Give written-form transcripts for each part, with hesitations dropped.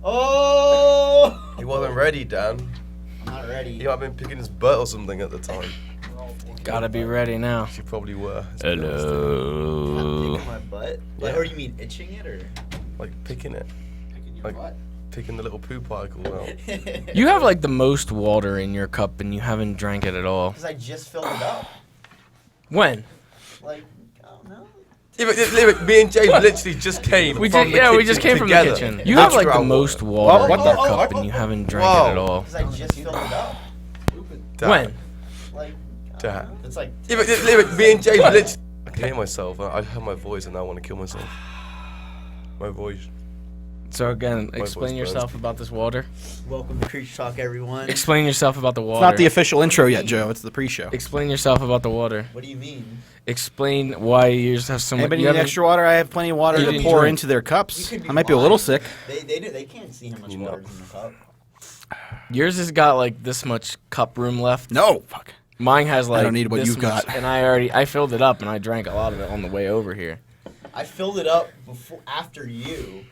Oh! He wasn't ready, Dan. I'm not ready. He might have been picking his butt or something at the time. Gotta be ready now. She probably were. Hello. Picking my butt? Like, or you mean itching it, or? Like picking it. Picking your Like butt? picking the little poo particle out. You have like the most water in your cup and you haven't drank it at all. Because I just filled it up. When? Like, I don't know. Yeah, but me and James literally just came from the kitchen We just came from the together. kitchen. You have like the Extra most water. water in your Oh, cup oh, and you haven't drank whoa. it at all. Because I just filled it up. Dan. When? Like, I Dan. don't know. It's like. Yeah, but me and James literally. I can hear myself. I heard my voice and I want to kill myself. My voice. So again, voice explain burns. yourself about this water. Welcome to Creature Talk, everyone. Explain yourself about the water. It's not the official intro yet, Joe. It's the pre-show. Explain yourself about the water. What do you mean? Explain why you just have so much. Anybody you need haven't- extra water? I have plenty of water You to didn't pour drink. into their You cups. could be I might be a little lying. sick. They can't see how much You water's know. in the cup. Yours has got like this much cup room left. No, fuck. Mine has like. don't need what this you've much, got. And I filled it up and I drank a lot of it on the way over here. I filled it up after you.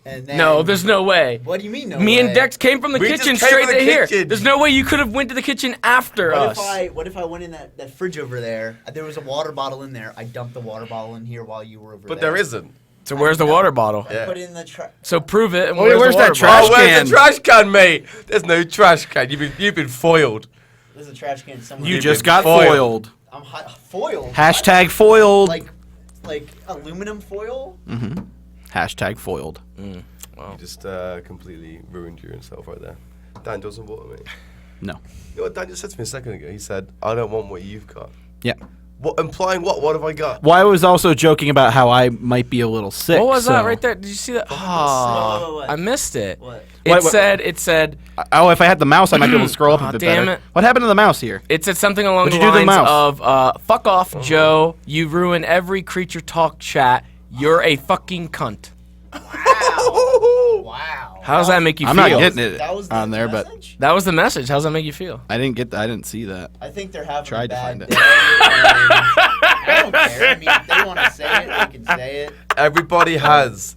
And then. No, there's no way. What do you mean, no Me way? and Dex came from the We kitchen just came straight from the to here. kitchen. There's no way you could have went to the kitchen after us. What if I went in that fridge over there? There was a water bottle in there. I dumped the water bottle in here while you were over But there. there isn't. So where's the water bottle? I Yeah. put it in the trash. So prove it. And Wait, where's the that water trash bottle? Oh, where's can? the trash can, mate? There's no trash can. You've been foiled. There's a trash can somewhere. You You've just been got foiled. foiled. I'm foiled. Hashtag foiled. Like aluminum foil. Mm-hmm. Hashtag foiled. You just completely ruined yourself right there. Dan doesn't water me. No. You know what Dan just said to me a second ago? He said, I don't want what you've got. Yeah. What, implying what? What have I got? Well, I was also joking about how I might be a little sick. What was that so- right there? Did you see that? Oh, What? I missed it. What? It What? said Oh, if I had the mouse, I might be able to scroll up Aw, a bit damn better. it. What happened to the mouse here? it said something along What'd the you do to the lines mouse? of "Fuck off, Joe. You ruin every Creature Talk chat. You're a fucking cunt." Wow. How does that make you I'm feel? not getting it That was the on there, but message? That was the message. How's that make you feel? I didn't get. I didn't see that. I think they're having Tried a to bad find it. day. I don't care. I mean, if they want to say it, they can say it. Everybody has.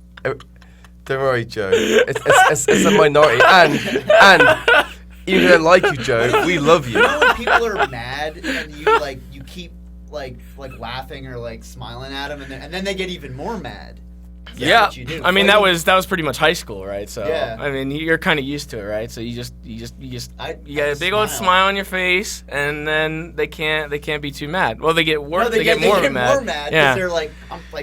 Don't worry, Joe. It's a minority. And even though I like you, Joe, we love you. You know when people are mad and you keep like laughing or like smiling at them, and then they get even more mad. That's Yeah, what you do. I mean that was pretty much high school, right? So Yeah. I mean you're kind of used to it, right? So you get I a big old smile on your face, and then they can't be too mad. Well, they get worse. No, they get more mad. more mad because Yeah. they're like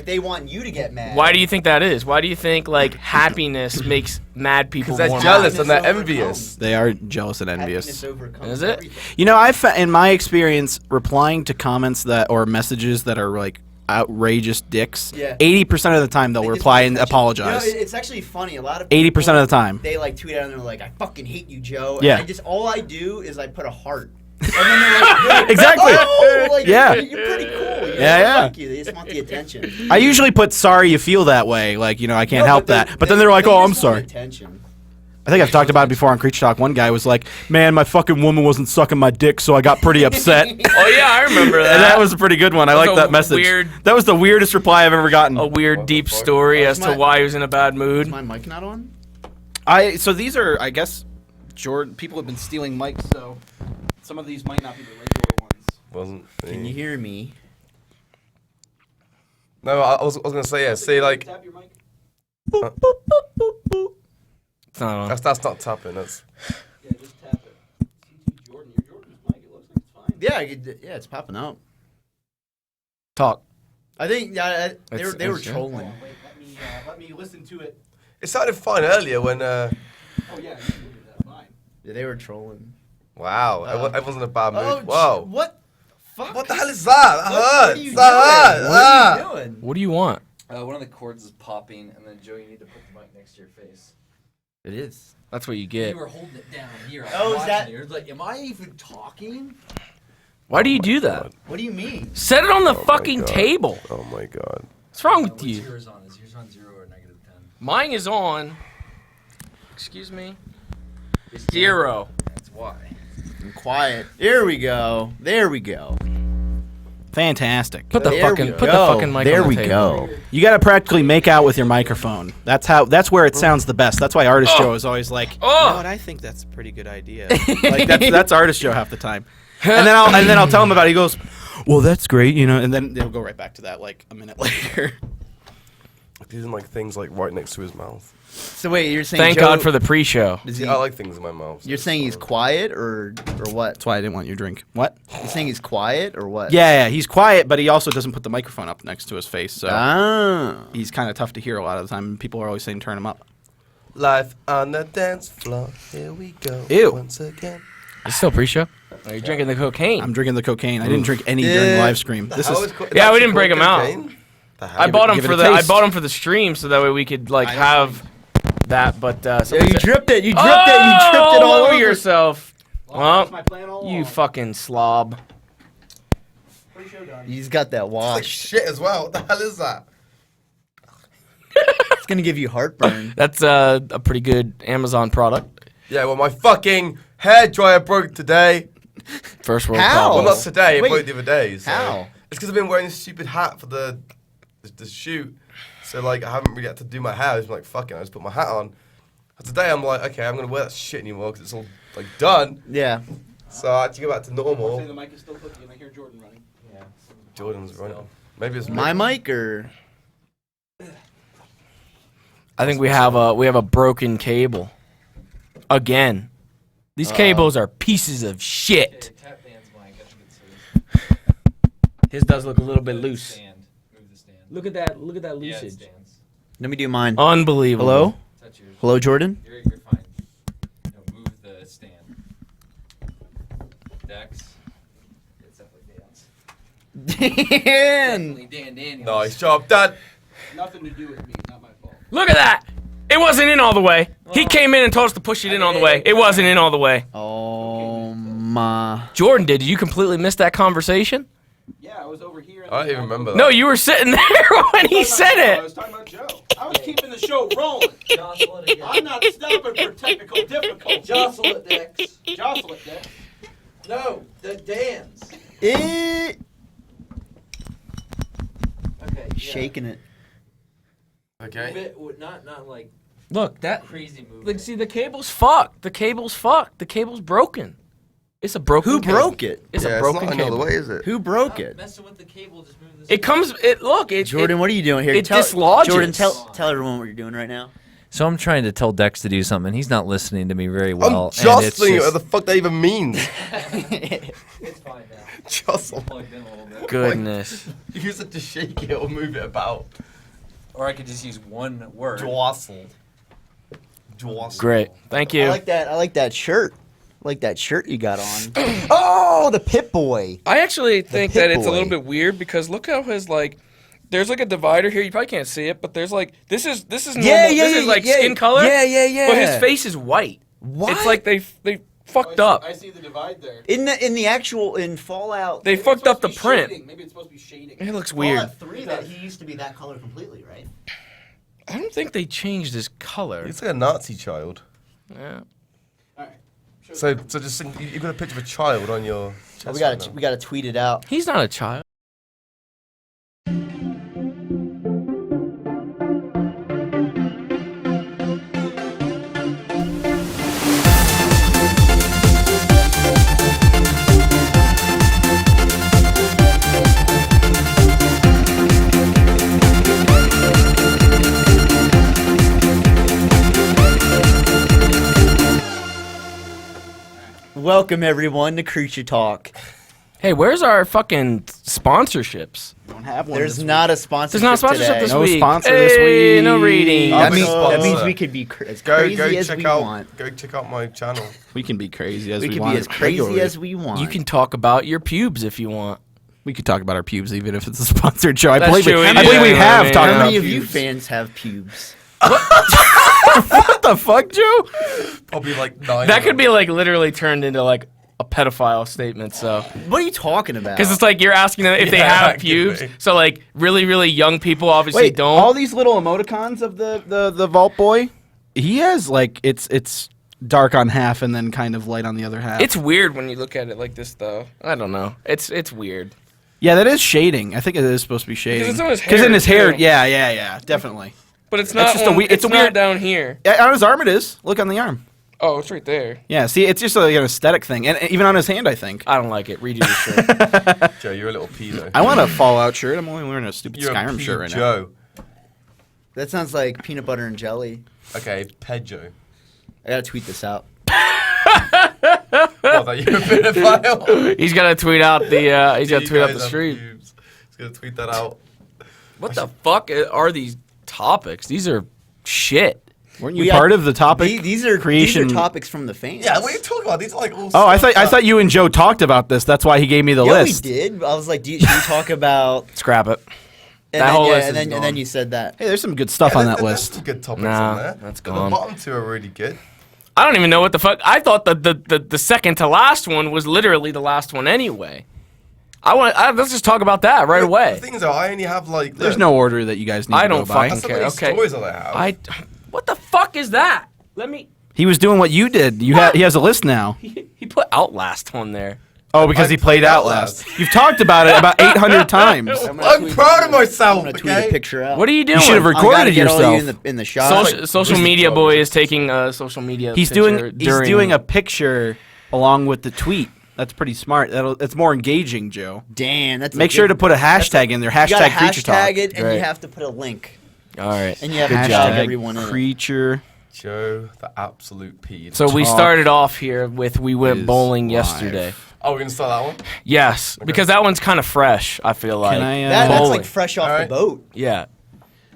they want you to get mad. Why do you think that is? Why do you think like happiness makes mad people Because more they're jealous mad? and they're Happiness envious. They are jealous and Happiness envious. overcomes Is it? everything. You know, in my experience, replying to comments that or messages that are like outrageous dicks, Yeah. 80% of the time they'll They just reply want and attention. apologize. You know, it's actually funny. A lot of 80% of the time. they like tweet out and they're like, "I fucking hate you, Joe." Yeah. And all I do is I put a heart. And then they're like, Exactly. Oh, like, Yeah. You're pretty cool. You know, Yeah, they yeah. like you. They just want the attention. I usually put sorry you feel that way, like, you know, I can't No, help that. But then they're like, they oh, just I'm want sorry. Attention. I think I've talked about it before on Creature Talk. One guy was like, man, my fucking woman wasn't sucking my dick, so I got pretty upset. And Oh yeah, I remember that. that was a pretty good one. I was like a that message. weird- That was the weirdest reply I've ever gotten. a weird What the deep fuck? story Oh, as is to my- why he was in a bad mood. Is my mic not on? So these are, I guess, Jordan. People have been stealing mics, so some of these might not be the regular ones. Wasn't. Can you hear me? No, I was gonna say yeah. See, like Tap your mic. It's not on. that's not tapping. That's Yeah, just tap it. Jordan, your Jordan's mic. It looks like it's fine. Yeah, it's popping up. Talk. I think they were It's- trolling. Wait, let me listen to it. it sounded fine earlier when. Oh yeah, you can do that. Fine. Yeah, they were trolling. Wow, I wasn't in a bad mood. Oh, Whoa. what? Fuck. What the hell is that? That What hurts. are you doing? That hurts. What are you Ah. doing? What do you want? One of the cords is popping, and then Joe, you need to put the mic next to your face. It is. That's what you get. You were holding it down here. I was Oh, is watching that- you. You're like, am I even talking? Why do you do that? God. What do you mean? Set it on the Oh my fucking God. table. Oh my god. What's wrong with What's you? yours on? Is yours on 0 or -10? Mine is on. Excuse me. 0. That's why. I'm quiet. Here we go. There we go. Fantastic. Put the There fucking we put the go. fucking mic There on the we table. go. You got to practically make out with your microphone. That's where it sounds the best. That's why Artist Joe is always like, you know what, I think that's a pretty good idea. Like that's Artist Joe half the time. And then I'll tell him about it. He goes, well, that's great, you know, and then he'll go right back to that like a minute later. Using like things like right next to his mouth. So wait, you're saying Thank Joe, God for the pre-show. is he, Yeah, I like things in my mouth. so you're it's saying he's fine. quiet or what? That's why I didn't want your drink. What? You're saying he's quiet or what? Yeah, he's quiet, but he also doesn't put the microphone up next to his face, so Ah. he's kind of tough to hear a lot of the time. People are always saying turn him up. Life on the dance floor. Here we go. Ew. Once again. It's still pre-show. Are you drinking the cocaine? I'm drinking the cocaine. I didn't drink any during the live stream. This is Yeah, we didn't break 'em out. I bought them give it for a the I taste. bought them for the stream so that way we could like have that. But Yeah, someone you said- dripped it. You dripped it. You dripped it all over yourself. Well, plan all you fucking slob. He's got that Like wash. shit as well. What the hell is that? It's gonna give you heartburn. That's a pretty good Amazon product. Yeah, well, my fucking hair dryer broke today. First world How? Well, problem. not today. It Wait, broke the other day. So. how? It's because I've been wearing this stupid hat for the shoot. So like I haven't really had to do my hair. I was like, fuck it, I just put my hat on. And today I'm like, okay, I'm gonna wear that shit anymore because it's all like done. Yeah. So I had to go back to normal. The mic is still cooking, and I hear Jordan running. Yeah. Jordan's running. Maybe it's My mic or I think we have a broken cable. Again. These cables are pieces of shit. Tap dance mic. I think it's His does look a little bit loose. stand. Move the stand. Look at that Yeah, it loosage. stands. let me do mine. Unbelievable. Hello? Touch yours. Hello, Jordan? You're fine. No, move the stand. Dex. It's definitely dance. Dan! Definitely Dan Daniels. nice job, Dad. Nothing to do with me, not my fault. Look at that. It wasn't in all the way. He came in and told us to push it in all the way. It wasn't in all the way. Oh my. Jordan, did you completely miss that conversation? Yeah, I was over here. I don't even remember that. No, you were sitting there when he said I it. was talking about Joe. I was keeping the show rolling. Jostle it again. I'm not stopping for technical difficulties. Jostle it, Dex. Jostle it, Dick. No, the dance. It Okay. Yeah. shaking it. Move Okay. it, not like Look, that. crazy movement. Like, see, the cable's fucked. The cable's fucked. The cable's broken. It's a broken. Who cable. broke it? It's yeah, a broken it's not cable. another way, is it? Who broke Stop it? messing with the cable. Just move this. It comes. It look. It. Jordan, what are you doing here? it tell, dislodges. Jordan, tell everyone what you're doing right now. So I'm trying to tell Dex to do something. He's not listening to me very well. I'm and it's jostling it. What just- the fuck that even means? It's fine now. Jostle. Plugged in a little bit. Goodness. You use it to shake it or move it about. Or I could just use one word. Jostle. Jostle. Great. Thank you. I like that shirt. I like that shirt you got on. Oh, the Pit Boy. I actually think Pit that it's a Boy. little bit weird because look how his like. There's like a divider here. You probably can't see it, but there's like this is normal. This is like skin color. Yeah. But his face is white. What? It's like they fucked up. I see the divide there. in the actual in Fallout. They fucked up the print. Maybe it's supposed to be shading. It looks weird. Fallout 3 that he used to be that color completely, right? I don't think they changed his color. It's like a Nazi child. Yeah. So just you've got a picture of a child on your chest. We right gotta now. we gotta tweet it out. He's not a child. Welcome everyone to Creature Talk. Hey, where's our fucking sponsorships? Don't have one. There's this not a There's sponsorship not a sponsorship today. this No week. sponsor Hey, this week. No reading. Oh, That Big means, sponsor. that means we could be as Go crazy as check we out. want. Go check out my channel. week. We can be crazy as We we, could want. be as crazy as we want. You can talk about your pubes if you want. We could talk about our pubes even if it's a sponsored show. I That's believe true, we, we I do believe we that, have man. talked How about many of you pubes. fans have pubes? What the fuck, Joe? Probably like 9. That could be like literally turned into like a pedophile statement. So What are you talking about? because it's like you're asking them if they Yeah, have could pubes. be. So like really young people obviously Wait, don't. all these little emoticons of the Vault Boy, he has like it's dark on half and then kind of light on the other half. It's weird when you look at it like this though. I don't know. It's weird. Yeah, that is shading. I think it is supposed to be shading. it's on his Because in hair, his hair, too. yeah, definitely. But it's not. just a It's a not weird- down here. Yeah, on his arm it is. Look on the arm. Oh, it's right there. Yeah, see, it's just like an aesthetic thing, and even on his hand, I think. I don't like it. Redo your shirt. Joe, you're a little pedo. I want a Fallout shirt. I'm only wearing a stupid You're a Skyrim shirt right now. Joe. That sounds like peanut butter and jelly. Okay, Pedjo. I gotta tweet this out. What, that you're a pedophile? He's gonna tweet out the. He's gonna You tweet out guys the have stream. pubes. He's gonna tweet that out. What the fuck are these topics? These are shit. Weren't you We part had- of the topic These are creation? topics from the fans. Yeah, what are you talking about? These are like all. Oh, I thought you and Joe talked about this. That's why he gave me the Yeah, list. we did. I was like, should we talk about? Scrap it. And That then, whole yeah, list and is then, and then you said that. Hey, there's some good stuff on that list. Some good topics Nah, on there. that's But gone. The bottom two are really good. I don't even know what the fuck. I thought the second to last one was literally the last one anyway. Let's just talk about that right away. The thing is, though, I only have like. There's look, no order that you guys need I to don't go by. fucking That's how care. many Okay. stories that I have. What the fuck is that? Let me. He was doing what you did. He has a list now. He put Outlast on there. Oh, because he played Outlast. You've talked about it about 800 times. I'm proud of myself. I'm gonna tweet Okay. a picture out. What are you doing? You should have I'm gonna recorded get all you yourself. in the shot. Social Where's the media phone? boy is taking a social media. He's picture doing a picture along with the tweet. That's pretty smart. It's more engaging, Joe. Damn, that's. Make sure to put a hashtag in there. You gotta Hashtag Creature Talk. hashtag it, and Right. you have to put a link, All right. and you have to Good hashtag job. everyone in it. Creature. Joe, the absolute peed. So we Talk started off here with we went is bowling live. yesterday. Oh, we're gonna start that one. Yes, because that one's kind of fresh. I feel like. Can I? That's Bowling. like fresh off Alright. the boat. Yeah,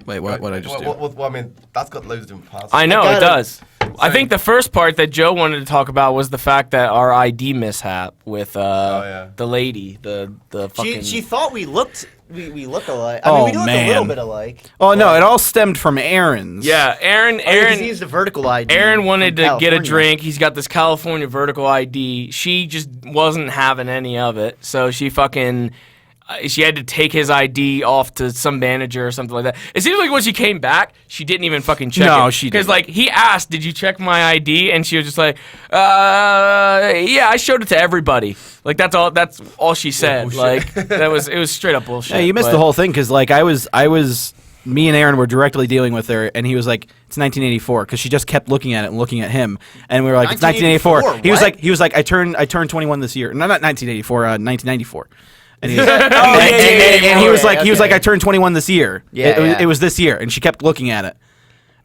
Wait, what I just do? Well, I mean, that's got loads of different parts. I know I it gotta- does. I think the first part that Joe wanted to talk about was the fact that our ID mishap with yeah. the lady, the fucking. She thought we looked alike. I Oh, mean, we do look a little man. bit alike. Oh no, it all stemmed from Aaron's. Yeah, Aaron. He used the vertical ID. Aaron wanted from to get a California. drink. He's got this California vertical ID. She just wasn't having any of it, so she fucking. She had to take his ID off to some manager or something like that. It seems like when she came back, she didn't even fucking check No, it. she Because, didn't. like, he asked, did you check my ID? And she was just like, yeah, I showed it to everybody. Like, that's all she said. Like, it was straight up bullshit. Yeah, you missed but- the whole thing because like I was. Me and Aaron were directly dealing with her, and he was like, "It's 1984," because she just kept looking at it and looking at him, and we were like, "It's 1984." 1984, He was like, I turned 21 this year. No, not 1984, 1994. And he was, yeah, he was like, okay. I turned 21 this year. Yeah, It was this year, and she kept looking at it,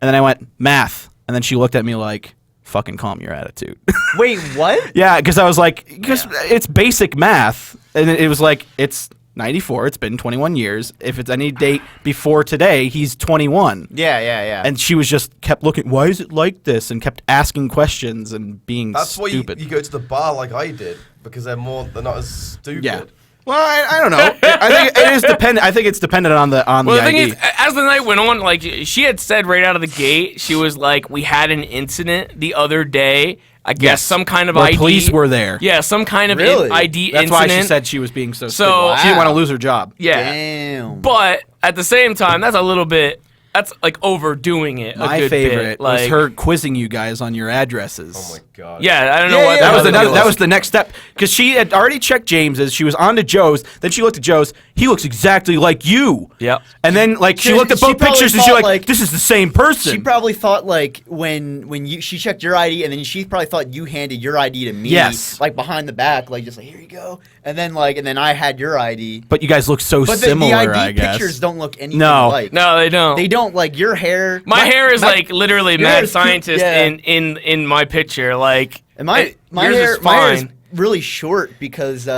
and then I went math, and then she looked at me like, "Fucking calm your attitude." Wait, what? Yeah, because I was like, because it's basic math, and it was like, it's 94. It's been 21 years. If it's any date before today, he's 21. Yeah. And she was just kept looking. Why is it like this? And kept asking questions and being That's why stupid. you go to the bar like I did because they're not as stupid. Yeah. Well, I don't know. I think it is dependent. I think it's dependent on the Well, the thing ID. is, as the night went on, like she had said right out of the gate, she was like, "We had an incident the other day. I guess Yes. some kind of Where ID. police were there. Yeah, some kind of Really? ID That's incident. why she said she was being so. So- stupid. She didn't want to Wow. lose her job. Yeah, Damn. but at the same time, that's a little bit. That's like overdoing it. My a good favorite bit. was Like, her quizzing you guys on your addresses. Oh my god. Yeah, I don't know Yeah, what yeah, That was the the hell that was the next step because she had already checked James's. She was on to Joe's. Then she looked at Joe's. He looks exactly like you. Yep. And then like she She- looked at she both probably pictures and she thought, like, this is the same person. She probably thought like when she checked your ID and then she probably thought you handed your ID to me. Yes. Like behind the back, like just like here you go. And then I had your ID. but you guys look so But similar. the ID I guess. pictures don't look anything No. alike. No, they don't. They don't like your hair. My hair is like literally your hair mad is scientist yeah. in my picture. Like, And my yours hair, is my hair is fine. really short because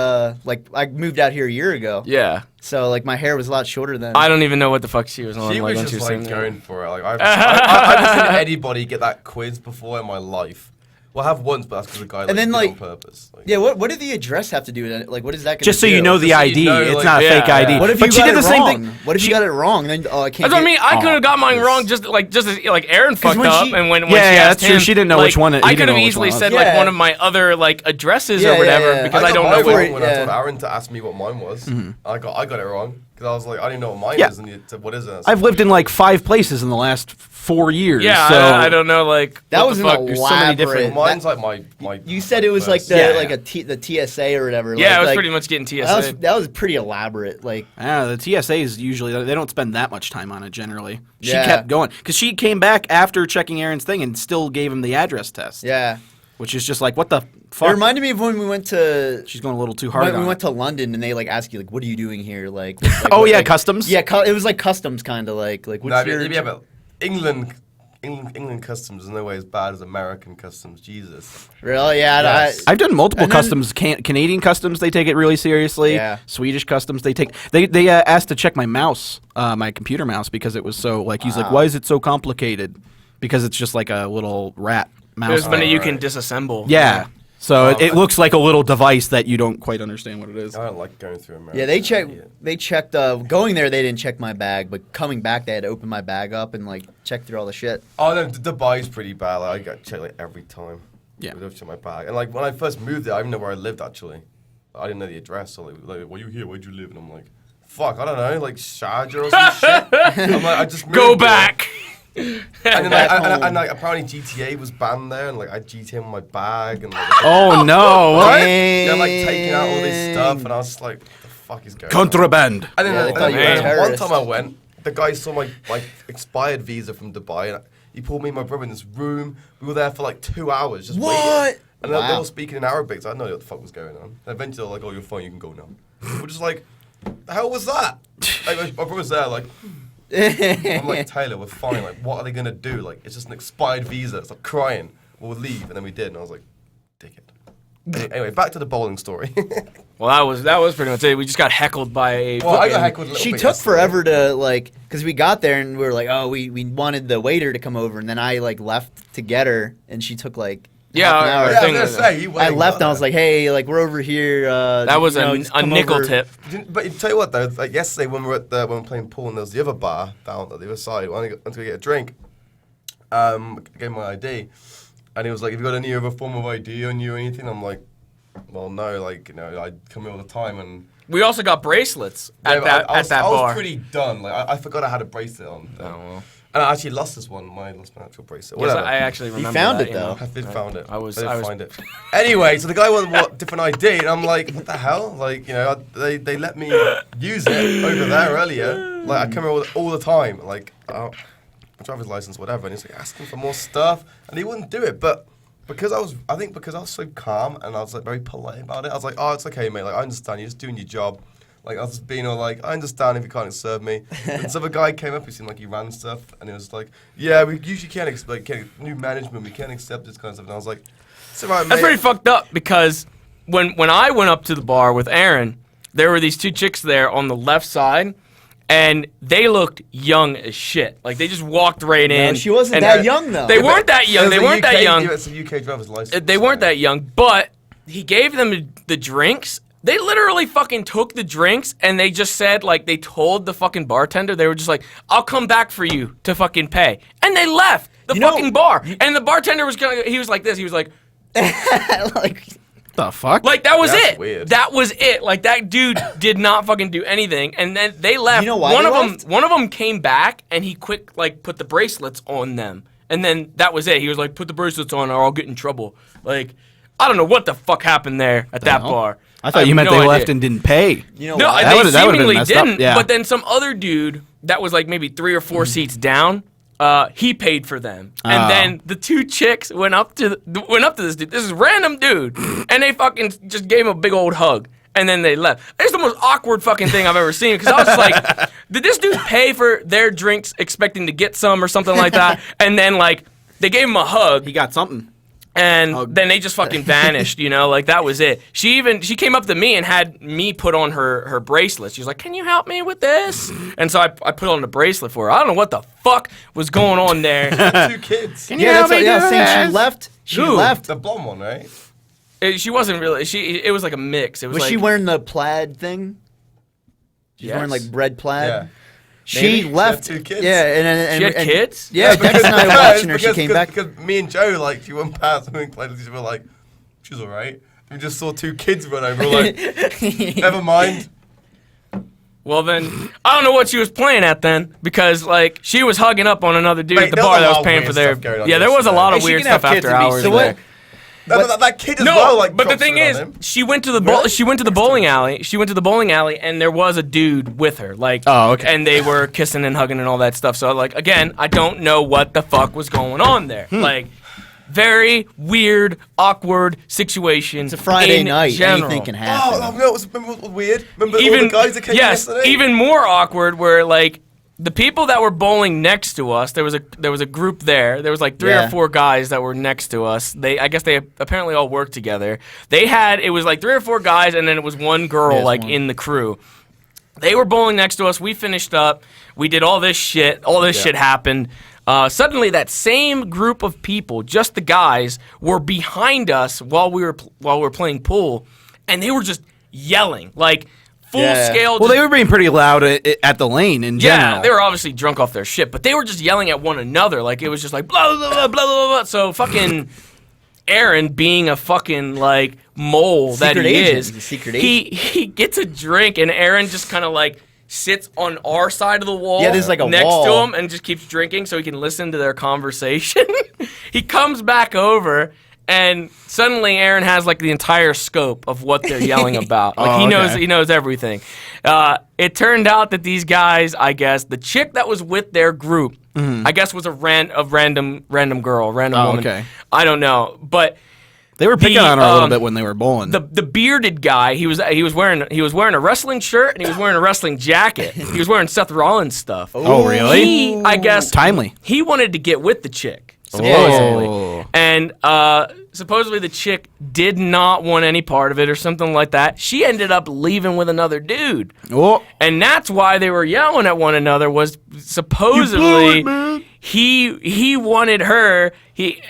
like I moved out here a year ago. Yeah. So like my hair was a lot shorter then. I don't even know what the fuck she was on. She like, was when just she was like saying that. going for it. Like I've never seen anybody get that quiz before in my life. Well, I have once, but that's because the guy like, And then, did it like- on purpose. Like, Yeah, what did the address have to do with it? Like what is that gonna Just so do? you know the Just so you ID, know, it's like- not a Yeah, fake ID. yeah. What if but you she got did it the same wrong? thing. What if you got it wrong? Then I can't. That's what I mean. I could have got mine this- wrong, just as like Aaron fucked when up, she- and when Yeah, she yeah, asked that's true. him, She didn't know like, which one it- I he could didn't have know which easily one it said was. like Yeah. one of my other like addresses Yeah, or whatever yeah. because I I don't got know mine what. wrong when I yeah. told Aaron to ask me what mine was. I got it wrong because I was like, I didn't know what mine Yeah. is, and he said, "What is it?" I've lived in like 5 places in the last 4 years. Yeah, so I don't know. Like That what was the an fuck? there's so many different- elaborate. mine's like my. You said it was like the TSA or whatever. Yeah, it was like, pretty much getting TSA. That was pretty elaborate. Like, the TSAs usually they don't spend that much time on it generally. She Yeah. kept going because she came back after checking Aaron's thing and still gave him the address test. yeah. Which is just like, what the fuck? It reminded me of when we went to. She's going a little too hard When on we went it. to London and they like ask you like, what are you doing here? Like, Oh, what, yeah, like- customs? Yeah, it was like customs kind of like what's your? Yeah, but England customs is no way as bad as American customs. Jesus. Really? Yeah. Yes. I've done multiple And then- customs. Canadian customs, they take it really seriously. Yeah. Swedish customs, they asked to check my mouse, my computer mouse, because it was so like he's like, why is it so complicated? Because it's just like a little rat mouse. There's many thing. you can disassemble. Yeah. So it looks like a little device that you don't quite understand what it is. I don't like going through America. Yeah, they checked. Going there, they didn't check my bag, but coming back, they had to open my bag up and like check through all the shit. Oh no, Dubai's pretty bad. Like, I got checked like every time. Yeah. They check my bag, and like when I first moved there, I didn't know where I lived actually. I didn't know the address. So like, were you here? Where'd you live? And I'm like, fuck, I don't know, like Sharjah or some shit. I'm like, I just moved Go there. back. And then Back and home. apparently GTA was banned there, and like I had GTA on my bag, and like, Oh no! What? they're like taking out all this stuff, and I was just like, what the fuck is going on? Contraband. And then, Yeah, they thought you were a one terrorist. time I went, the guy saw my like expired visa from Dubai, and he pulled me and my brother in this room. We were there for like 2 hours just waiting. And they Wow. were speaking in Arabic, so I didn't know what the fuck was going on. And eventually they're like, oh, you're fine, you can go now. We're just like, the hell was that? Like, my brother's there like, I'm like, Taylor, we're fine. Like, what are they going to do? Like, it's just an expired visa. Stop crying. We'll leave. And then we did, and I was like, dickhead. Anyway, back to the bowling story. Well, that was pretty much it. We just got heckled by a. Well, I got fucking- heckled a little She bit took yesterday. forever to like, cause we got there and we were like, oh, we wanted the waiter to come over, and then I like left to get her, and she took like Yeah, half an I- hour. I Yeah, I think was going to say, you I waiting left for and I was that. like, hey, like we're over here. That was you know, a just come nickel over. tip. But you tell you what though, like yesterday when we were playing pool and there was the other bar down at the other side, I went to go get a drink. I gave him my ID, and he was like, "Have you got any other form of ID on you or anything?" I'm like, "Well, no, like you know, I come here all the time." And We also got bracelets at yeah, that I was bar. pretty done. Like I forgot I had a bracelet on. Oh, well. And I actually lost this one. I lost my actual bracelet. Yes, Whatever. I actually remember found that, it, you know. though. I did found it. I was- did I was- find it. Anyway, so the guy wanted what different ID, and I'm like, what the hell? Like, you know, they let me use it over there earlier. Like, I come here all the time. Like, my driver's license, whatever, and he's like asking for more stuff, and he wouldn't do it. But because I was so calm and I was like very polite about it, I was like, oh, it's okay, mate. Like, I understand. You're just doing your job. Like, I was just being all like, I understand if you can't serve me. And this other guy came up, he seemed like he ran stuff, and he was like, yeah, we usually can't new management, we can't accept this kind of stuff. And I was like, it's all right, mate. That's pretty fucked up because when I went up to the bar with Aaron, there were these two chicks there on the left side, and they looked young as shit. Like they just walked right in. she wasn't and that young, though. They weren't that young. It was They a weren't that UK young. It's a UK driver's license. They weren't that young, but he gave them the drinks. They literally fucking took the drinks and they just said, like, they told the fucking bartender, they were just like, I'll come back for you to fucking pay. And they left the You know, fucking bar. And the bartender was gonna, he was like this, he was like, like, The fuck? like, that was That's it. weird. That was it. Like, that dude did not fucking do anything. And then they left. You know why one they of left? them, one of them came back and he quick, like, put the bracelets on them. And then that was it. He was like, put the bracelets on or I'll get in trouble. Like, I don't know what the fuck happened there at that hell? bar. I thought have you meant no they idea. left and didn't pay. you know, No, why? That they would've been seemingly messed up, didn't. yeah. But then some other dude that was like maybe 3 or 4 seats down, he paid for them. And Oh. then the two chicks went up to this dude. This is random dude, and they fucking just gave him a big old hug. And then they left. It's the most awkward fucking thing I've ever seen because I was like, did this dude pay for their drinks expecting to get some or something like that? And then like they gave him a hug. He got something. And then they just fucking vanished, you know, like that was it. She came up to me and had me put on her bracelet. She was like, "Can you help me with this?" And so I put on the bracelet for her. I don't know what the fuck was going on there. 2 kids. yeah, that's what, yeah, saying she left. She Who? left. The blonde one, right? She wasn't really. It was like a mix. It was Was like, she wearing the plaid thing? She's Yes. wearing like red plaid. Yeah. She Maybe. left. She had 2 kids. Yeah, and She had kids? Yeah, Dex and I were watching her. She came back. Because me and Joe, like, she went past and we played with each other, like, she's alright. We just saw 2 kids run over, we're like, never mind. Well then, I don't know what she was playing at then because like she was hugging up on another dude Mate, at the there bar was a that was lot of paying weird for their. stuff going on Yeah, there was a yesterday. lot of Hey, she weird can have stuff kids after and be hours. So there. what? That kid as No, well. Like, but the drops thing it is, on him. she went to the bowling alley. She went to the bowling alley, and there was a dude with her. Like, Oh, okay. And they were kissing and hugging and all that stuff. So, like, again, I don't know what the fuck was going on there. Like, very weird, awkward situation. It's a Friday in night. General. Anything can happen. Oh, no, remember what was weird? Remember all the guys that came yesterday? Even more awkward were like the people that were bowling next to us. There was a group there. There was like 3 or 4 guys that were next to us. I guess they apparently all worked together. It was like 3 or 4 guys, and then it was one girl in the crew. They were bowling next to us. We finished up. We did all this shit. All this shit happened. Suddenly, that same group of people, just the guys, were behind us while we were playing pool, and they were just yelling like full scale. Well, they were being pretty loud at the lane in general. Yeah, they were obviously drunk off their shit, but they were just yelling at one another. Like, it was just like, blah, blah, blah, blah, blah, blah. So fucking Aaron, being a fucking, like, mole that he is, He's a secret agent. he gets a drink, and Aaron just kind of, like, sits on our side of the wall there's like a next wall. to him and just keeps drinking so he can listen to their conversation. He comes back over, and suddenly Aaron has like the entire scope of what they're yelling about. Like he knows everything. It turned out that these guys, I guess, the chick that was with their group, I guess was a random girl, random woman. Okay. I don't know, but They were picking on her a little bit when they were bowling. the bearded guy, he was wearing a wrestling shirt and he was wearing a wrestling jacket. He was wearing Seth Rollins stuff. Oh, really? He, I guess, Timely. He wanted to get with the chick, supposedly, Oh. and supposedly the chick did not want any part of it or something like that. She ended up leaving with another dude, Oh. and that's why they were yelling at one another. Was supposedly he wanted her.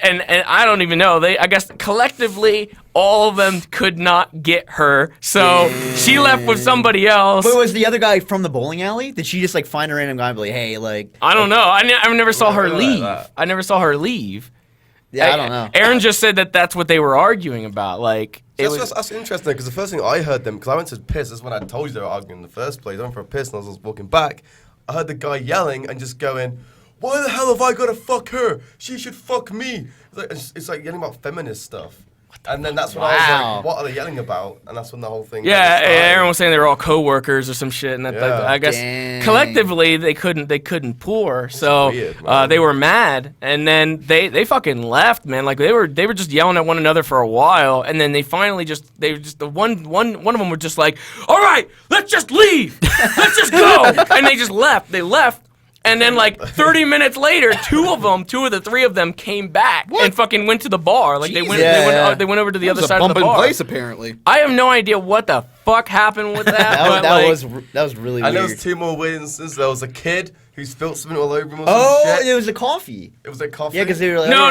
And I don't even know. I guess collectively all of them could not get her, so she left with somebody else. But was the other guy from the bowling alley? Did she just like find a random guy and be like, hey, like? I don't know. I never saw her like leave. that. I never saw her leave. Yeah, I don't know. Aaron just said that that's what they were arguing about. Like, That's interesting because the first thing I heard them, because I went to piss, that's when I told you they were arguing in the first place. I went for a piss and I was walking back. I heard the guy yelling and just going, why the hell have I got to fuck her? She should fuck me. It's like yelling about feminist stuff. And then that's when I was like, what are they yelling about? And that's when the whole thing yeah, started. Aaron was saying they were all co-workers or some shit, and that I guess Dang. collectively they couldn't pour her, so weird, man. they were mad, and then they fucking left, man. Like they were just yelling at one another for a while, and then they finally one of them were just like, all right, let's just leave, let's just go, and they just left. They left. And then, like 30 minutes later, two of the 3 of them came back and fucking went to the bar. Like they went over to the other side of the bar. place, apparently. I have no idea what the fuck happened with that. but that was really And weird. there was 2 more weird instances. There was a kid who spilled something all over him or Oh, some shit. it was the coffee. It was like coffee. Yeah, because they were like, no.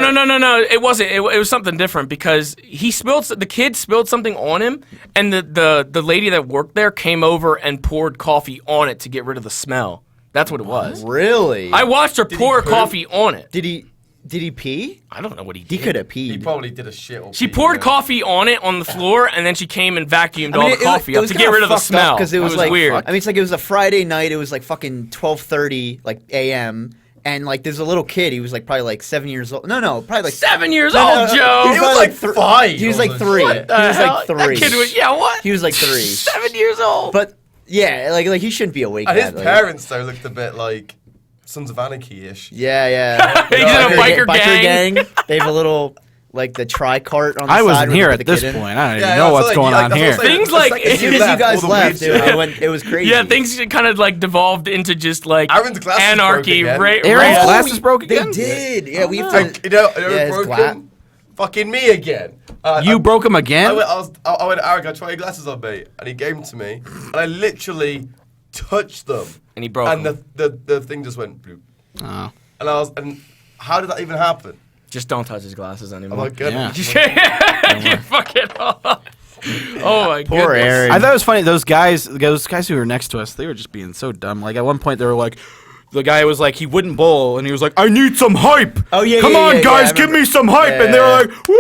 It wasn't. It was something different because the kid spilled something on him, and the lady that worked there came over and poured coffee on it to get rid of the smell. That's what it was. Really? I watched her pour coffee on it. Did he pee? I don't know what he did. He could have He peed. probably did a shit or She pee, poured yeah. coffee on it on the floor, and then she came and vacuumed all the it coffee up was to get rid of the smell. Because it was like weird. I mean, it's like it was a Friday night. It was like fucking 12:30 like a.m. And like there's a little kid. He was like probably like 7 years old. No, probably like 7 years No, old, Joe. He He was probably like 5. He was like or 3. some He shit. was like 3. That kid was what? He was like 3. 7 years old. But yeah, like he shouldn't be awake. And his that late. parents, though, looked a bit like Sons of Anarchy-ish. Yeah. He's in a biker gang. They have a little like the tri-cart on the I side. wasn't where here they at put the this kid in. point. I don't Yeah, even know that's what's like- going like, on that's here. what I'm saying. Things The like- second As soon he as you left, guys all the left, weird shit- it was crazy. Yeah, things kind of like devolved into just like Aaron's glasses anarchy. broke again. Aaron's Oh, glasses broke They again? did. Yeah, we have Like, to. you know, Yeah, it's broken. gla- Fucking me again. You broke him again? I went, Eric, I try your glasses on, mate. And he gave them to me. And I literally touched them. And he broke And them. the thing just went bloop. Oh. And how did that even happen? Just don't touch his glasses I'm anymore. like, good. Yeah. You fucking. Oh my Poor goodness. Aaron. I thought it was funny. Those guys who were next to us, they were just being so dumb. Like at one point, they were like, the guy was like, he wouldn't bowl, and he was like, I need some hype. Oh, yeah, come yeah, on, yeah, guys, I give remember. me some hype. And they were Yeah. like, woo!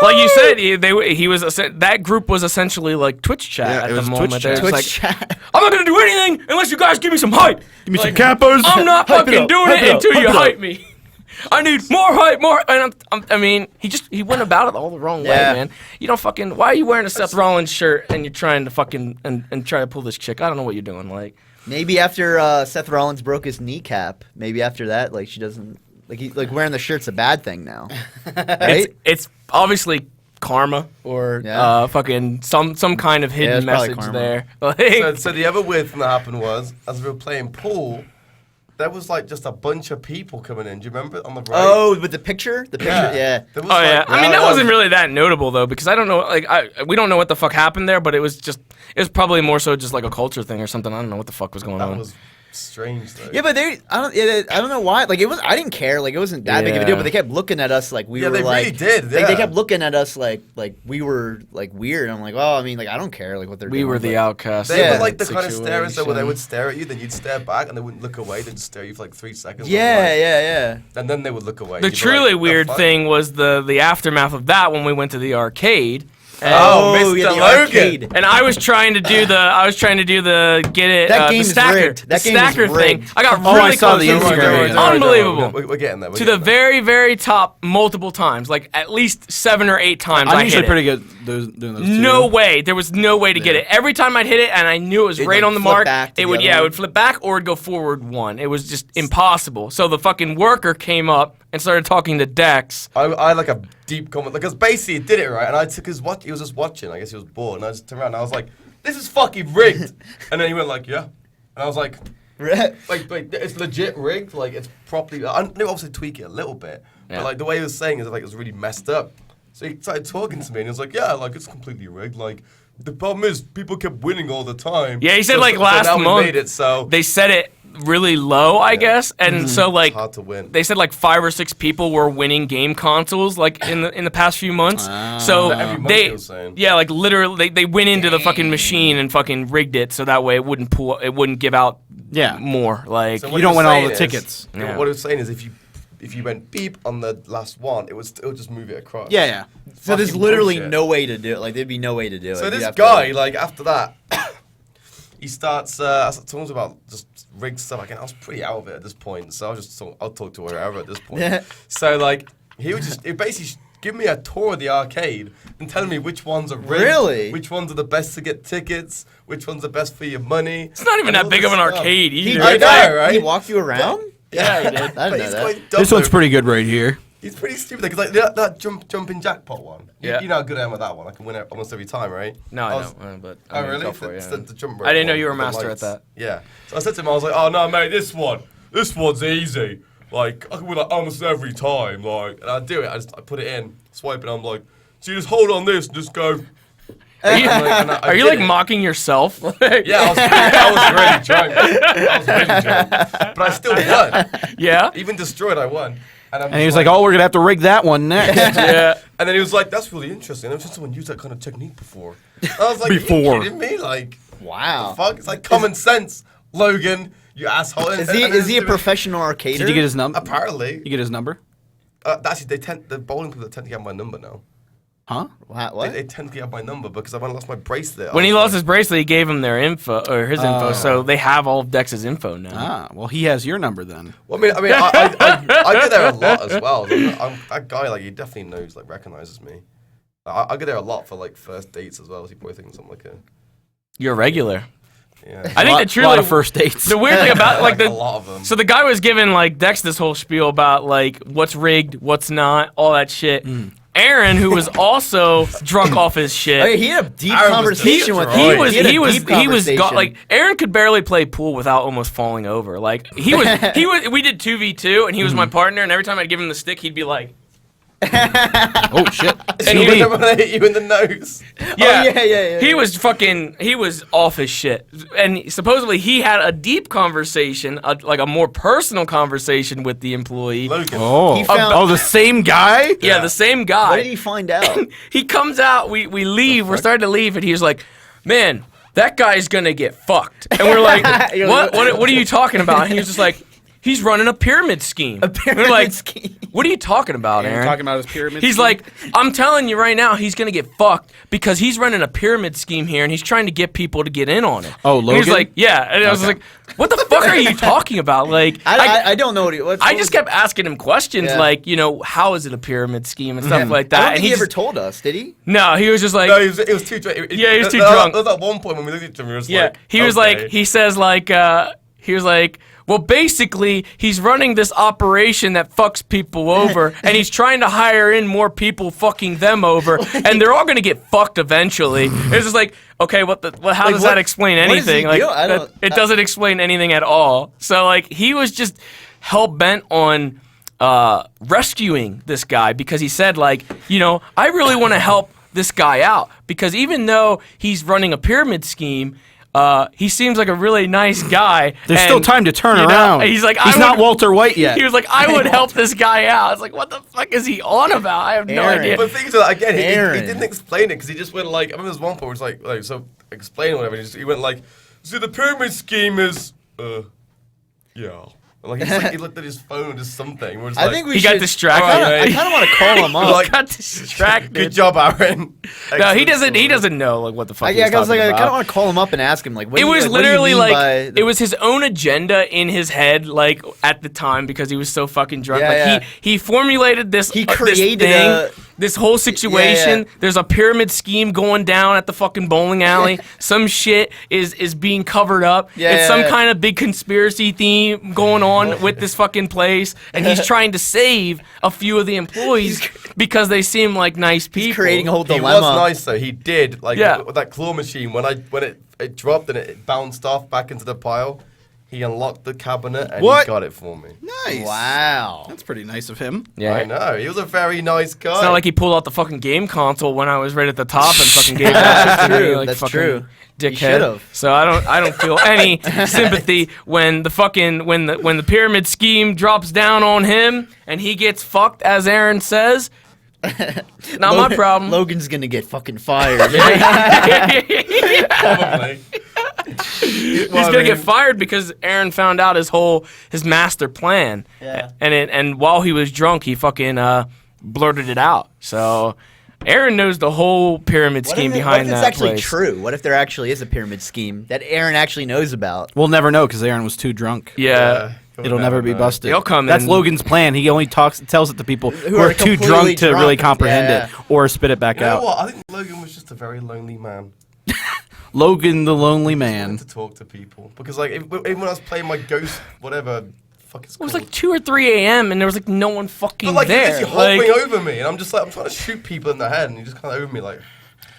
Like you said, he was that group was essentially like Twitch chat Yeah, at it the was moment. Twitch They were chat. just Twitch like, chat. I'm not gonna do anything unless you guys give me some hype. Give me Like, some capos. I'm not Hype it fucking up, doing hype it it up, until hype you it up. hype me. I need more hype, more. And I mean, he went about it all the wrong way, man. You don't fucking. Why are you wearing a Seth Rollins shirt and you're trying to fucking and try to pull this chick? I don't know what you're doing. Like maybe after Seth Rollins broke his kneecap, maybe after that, like she doesn't like wearing the shirt's a bad thing now, right? It's obviously karma or fucking some kind of hidden message there. Like, So the other weird thing that happened was, as we were playing pool, there was like just a bunch of people coming in. Do you remember on the right? Oh, with the picture? The picture, yeah. There was oh yeah, like- I mean that wasn't really that notable though because I don't know, like we don't know what the fuck happened there, but it was probably more so just like a culture thing or something. I don't know what the fuck was going That on. was strange though. Yeah, but I don't know why. Like I didn't care. Like it wasn't that big of a deal. But they kept looking at us like we were they like. really did. Like, Yeah. they kept looking at us like we were like weird. I'm like, well, I mean, like I don't care like what they're doing. We were the but- outcasts. They Yeah. were like the kind of starers that where they situation. would stare at you, then you'd stare back, and they wouldn't look away. They'd stare at you for like 3 seconds. Yeah, yeah. And then they would look away. The You'd be truly like, weird "The fuck?" thing was the aftermath of that when we went to the arcade. Oh, Mr. yeah, the Logan. arcade. And I was trying to do the get it That the game is stacker rigged. That the game is stacker thing. rigged. I got Oh, I really saw close the to Instagram. Don't worry, Unbelievable. We're getting there. To the very top multiple times, like at least 7 or 8 times. I'm I usually hit pretty it. good doing those. Too. No way. There was no way to get it. Every time I'd hit it, and I knew it was It'd, right like, on the flip mark. back to It the would, other it one. would flip back or it'd go forward 1. It was just impossible. So the fucking worker came up and started talking to Dex. I had like a deep comment because basically he did it right, and I took his watch. He was just watching. I guess he was bored, and I just turned around and I was like, "This is fucking rigged." And then he went like, "Yeah," and I was like, "Like it's legit rigged. Like it's properly." I knew obviously tweak it a little bit, Yeah. but like the way he was saying is like it was really messed up. So he started talking to me, and he was like, "Yeah, like it's completely rigged. Like the problem is people kept winning all the time." Yeah, he said So- like so last now we month made it, so they set it really low, I guess, and so like it's hard to win. they said like 5 or 6 people were winning game consoles like in the past few months. So Every month they he was saying. yeah, like literally they went into the fucking machine and fucking rigged it so that way it wouldn't give out Yeah. more. Like So You what don't he was win all saying the is- tickets. Yeah. What he was saying is if you went beep on the last one, it would just move it across. Yeah, yeah. So there's Fucking literally bullshit. no way to do it. Like there'd be no way to do it. So You'd this have guy, to, like after that, he starts talking about just rigged stuff. Again, I was pretty out of it at this point, so I'll talk to wherever at this point. So like he would just basically give me a tour of the arcade and telling me which ones are rigged, Really? which ones are the best to get tickets, which ones are best for your money. it's not even and that all big this of an stuff. arcade he, either. I did know, that? right? He walked you around? Yeah, he did. I didn't But know he's that. quite dumb, This one's though. pretty good right here. He's pretty stupid because like that jumping jackpot one. Yeah. You know how good I am at that one. I can win it almost every time, right? No, I was- don't. But Oh I mean, really? go for it, It's yeah. the jump rope I didn't know one you were a with the master at lights. that. Yeah. So I said to him, I was like, "Oh no, mate, this one's easy. Like I can win like almost every time. Like, and I do it. I put it in, swipe, and I'm like, so you just hold on this, and just go." Are you, And I are you did like it. mocking yourself? Yeah, I was really drunk. I was really drunk, but I still won. Yeah. Even destroyed, I won. I'm And he was just like, "Oh, we're gonna have to rig that one next." Yeah. And then he was like, "That's really interesting. I've seen someone use that kind of technique before." I was like, Before. "Are you kidding me? Like, Wow. fuck? It's like common sense, Logan. You asshole." Is And he then is he a do it- professional arcader? Did you get his number? Apparently, You get his number? actually, the bowling people tend to get my number now. Huh? What? They tend to get my number because when I lost my bracelet. I When he was lost like, his bracelet, he gave him their info or his info, so they have all of Dex's info now. Ah, well, he has your number then. Well, I mean, I get there a lot as well. I'm that guy, like, he definitely knows, like, recognizes me. I get there a lot for like first dates as well. Is he probably thinking something like a You're a regular. yeah? I think the a lot truly of first dates. the weird thing about like a the lot of them. so the guy was giving like Dex this whole spiel about like what's rigged, what's not, all that shit. Aaron, who was also drunk off his shit. Oh, yeah, he had a deep Aaron was conversation with destroyed. He was had a he was deep he was conversation. like Aaron could barely play pool without almost falling over. Like he was we did 2v2 and he was my partner and every time I'd give him the stick he'd be like Oh shit! and he When I hit you in the nose. yeah, yeah. He was off his shit. And supposedly he had a deep conversation, like a more personal conversation with the employee. Logan. Oh, He found- oh, the same guy? Yeah, the same guy. What did he find out? He comes out, we leave, we're starting to leave, and he's like, man, that guy's gonna get fucked. And we're like, You're what? like, What are you talking about? And he was just like, he's running a pyramid scheme. A pyramid We're like, scheme. What are you talking about, Aaron Aaron? talking about his pyramid. He's scheme? like, I'm telling you right now, he's gonna get fucked because he's running a pyramid scheme here and he's trying to get people to get in on it. Oh, And he's Logan? like, yeah. And I was like, what the fuck are you talking about? Like, I don't know what I just kept asking him questions like, how is it a pyramid scheme and stuff like that. I don't think and he ever just, told us, did he? no, he was just like, No, it was too drunk. Yeah, he was too drunk. There was at one point when we looked at each other, we was yeah. like, He was okay. like, he says like, he was like, well, basically, he's running this operation that fucks people over, and he's trying to hire in more people fucking them over, and they're all gonna get fucked eventually. It's just like, okay, how does that explain what does he anything? Like, do? I don't- it doesn't explain anything at all. So, like, he was just hell bent on rescuing this guy because he said, like, I really want to help this guy out because even though he's running a pyramid scheme. He seems like a really nice guy. There's and, still time to turn around. He's like, he's not Walter White yet. He was like, I would help this guy out. It's like, what the fuck is he on about? I have no Aaron. idea. But things like, again, he Aaron. didn't explain it because he just went like, I remember there was one point where it's like, so explain whatever. He went like, so the pyramid scheme is, yeah. Like he looked at his phone or just something. Where it's I like, think we He should. got distracted. I kind of want to call him up. Like, Got distracted. good job, Aaron. No, he Excellent doesn't story. know like what the fuck. Yeah, he was I talking kind of about. want to call him up and ask him like, what It do you, was like, what do you literally mean like by the- it was his own agenda in his head, like at the time because he was so fucking drunk. Yeah, like yeah. he formulated this. He this created thing, a- this whole situation. Yeah. There's a pyramid scheme going down at the fucking bowling alley. Some shit is being covered up. Yeah, it's yeah, some yeah. kind of big conspiracy theme going on with this fucking place, and he's trying to save a few of the employees because they seem like nice people. He's creating a whole He dilemma. was nice though. He did like Yeah. with that claw machine when it dropped and it bounced off back into the pile. He unlocked the cabinet and What? he got it for me. Nice. Wow. That's pretty nice of him. Yeah. I know. He was a very nice guy. It's not like he pulled out the fucking game console when I was right at the top and fucking gave that to me, true. like That's fucking true. He dickhead. should've. So I don't feel any sympathy when the pyramid scheme drops down on him and he gets fucked, as Aaron says. Not my problem. Logan's gonna get fucking fired. Probably. He's gonna get fired because Aaron found out his master plan. Yeah. And while he was drunk, he fucking blurted it out. So Aaron knows the whole pyramid scheme behind what if it's that actually place. true? What if there actually is a pyramid scheme that Aaron actually knows about? We'll never know because Aaron was too drunk. Yeah. It'll never be busted. He'll come That's in- Logan's plan. He only tells it to people who are too completely drunk to really drunk. comprehend Yeah. it or spit it back You know out. what? I think Logan was just a very lonely man. Logan, the lonely He man. wanted to talk to people because, like, even when I was playing my ghost, whatever, fuck it's It was called. like 2 or 3 a.m. and there was like no one fucking but like there. he's Like, hovering over me, and I'm just like, I'm trying to shoot people in the head, and he just kind of over me like.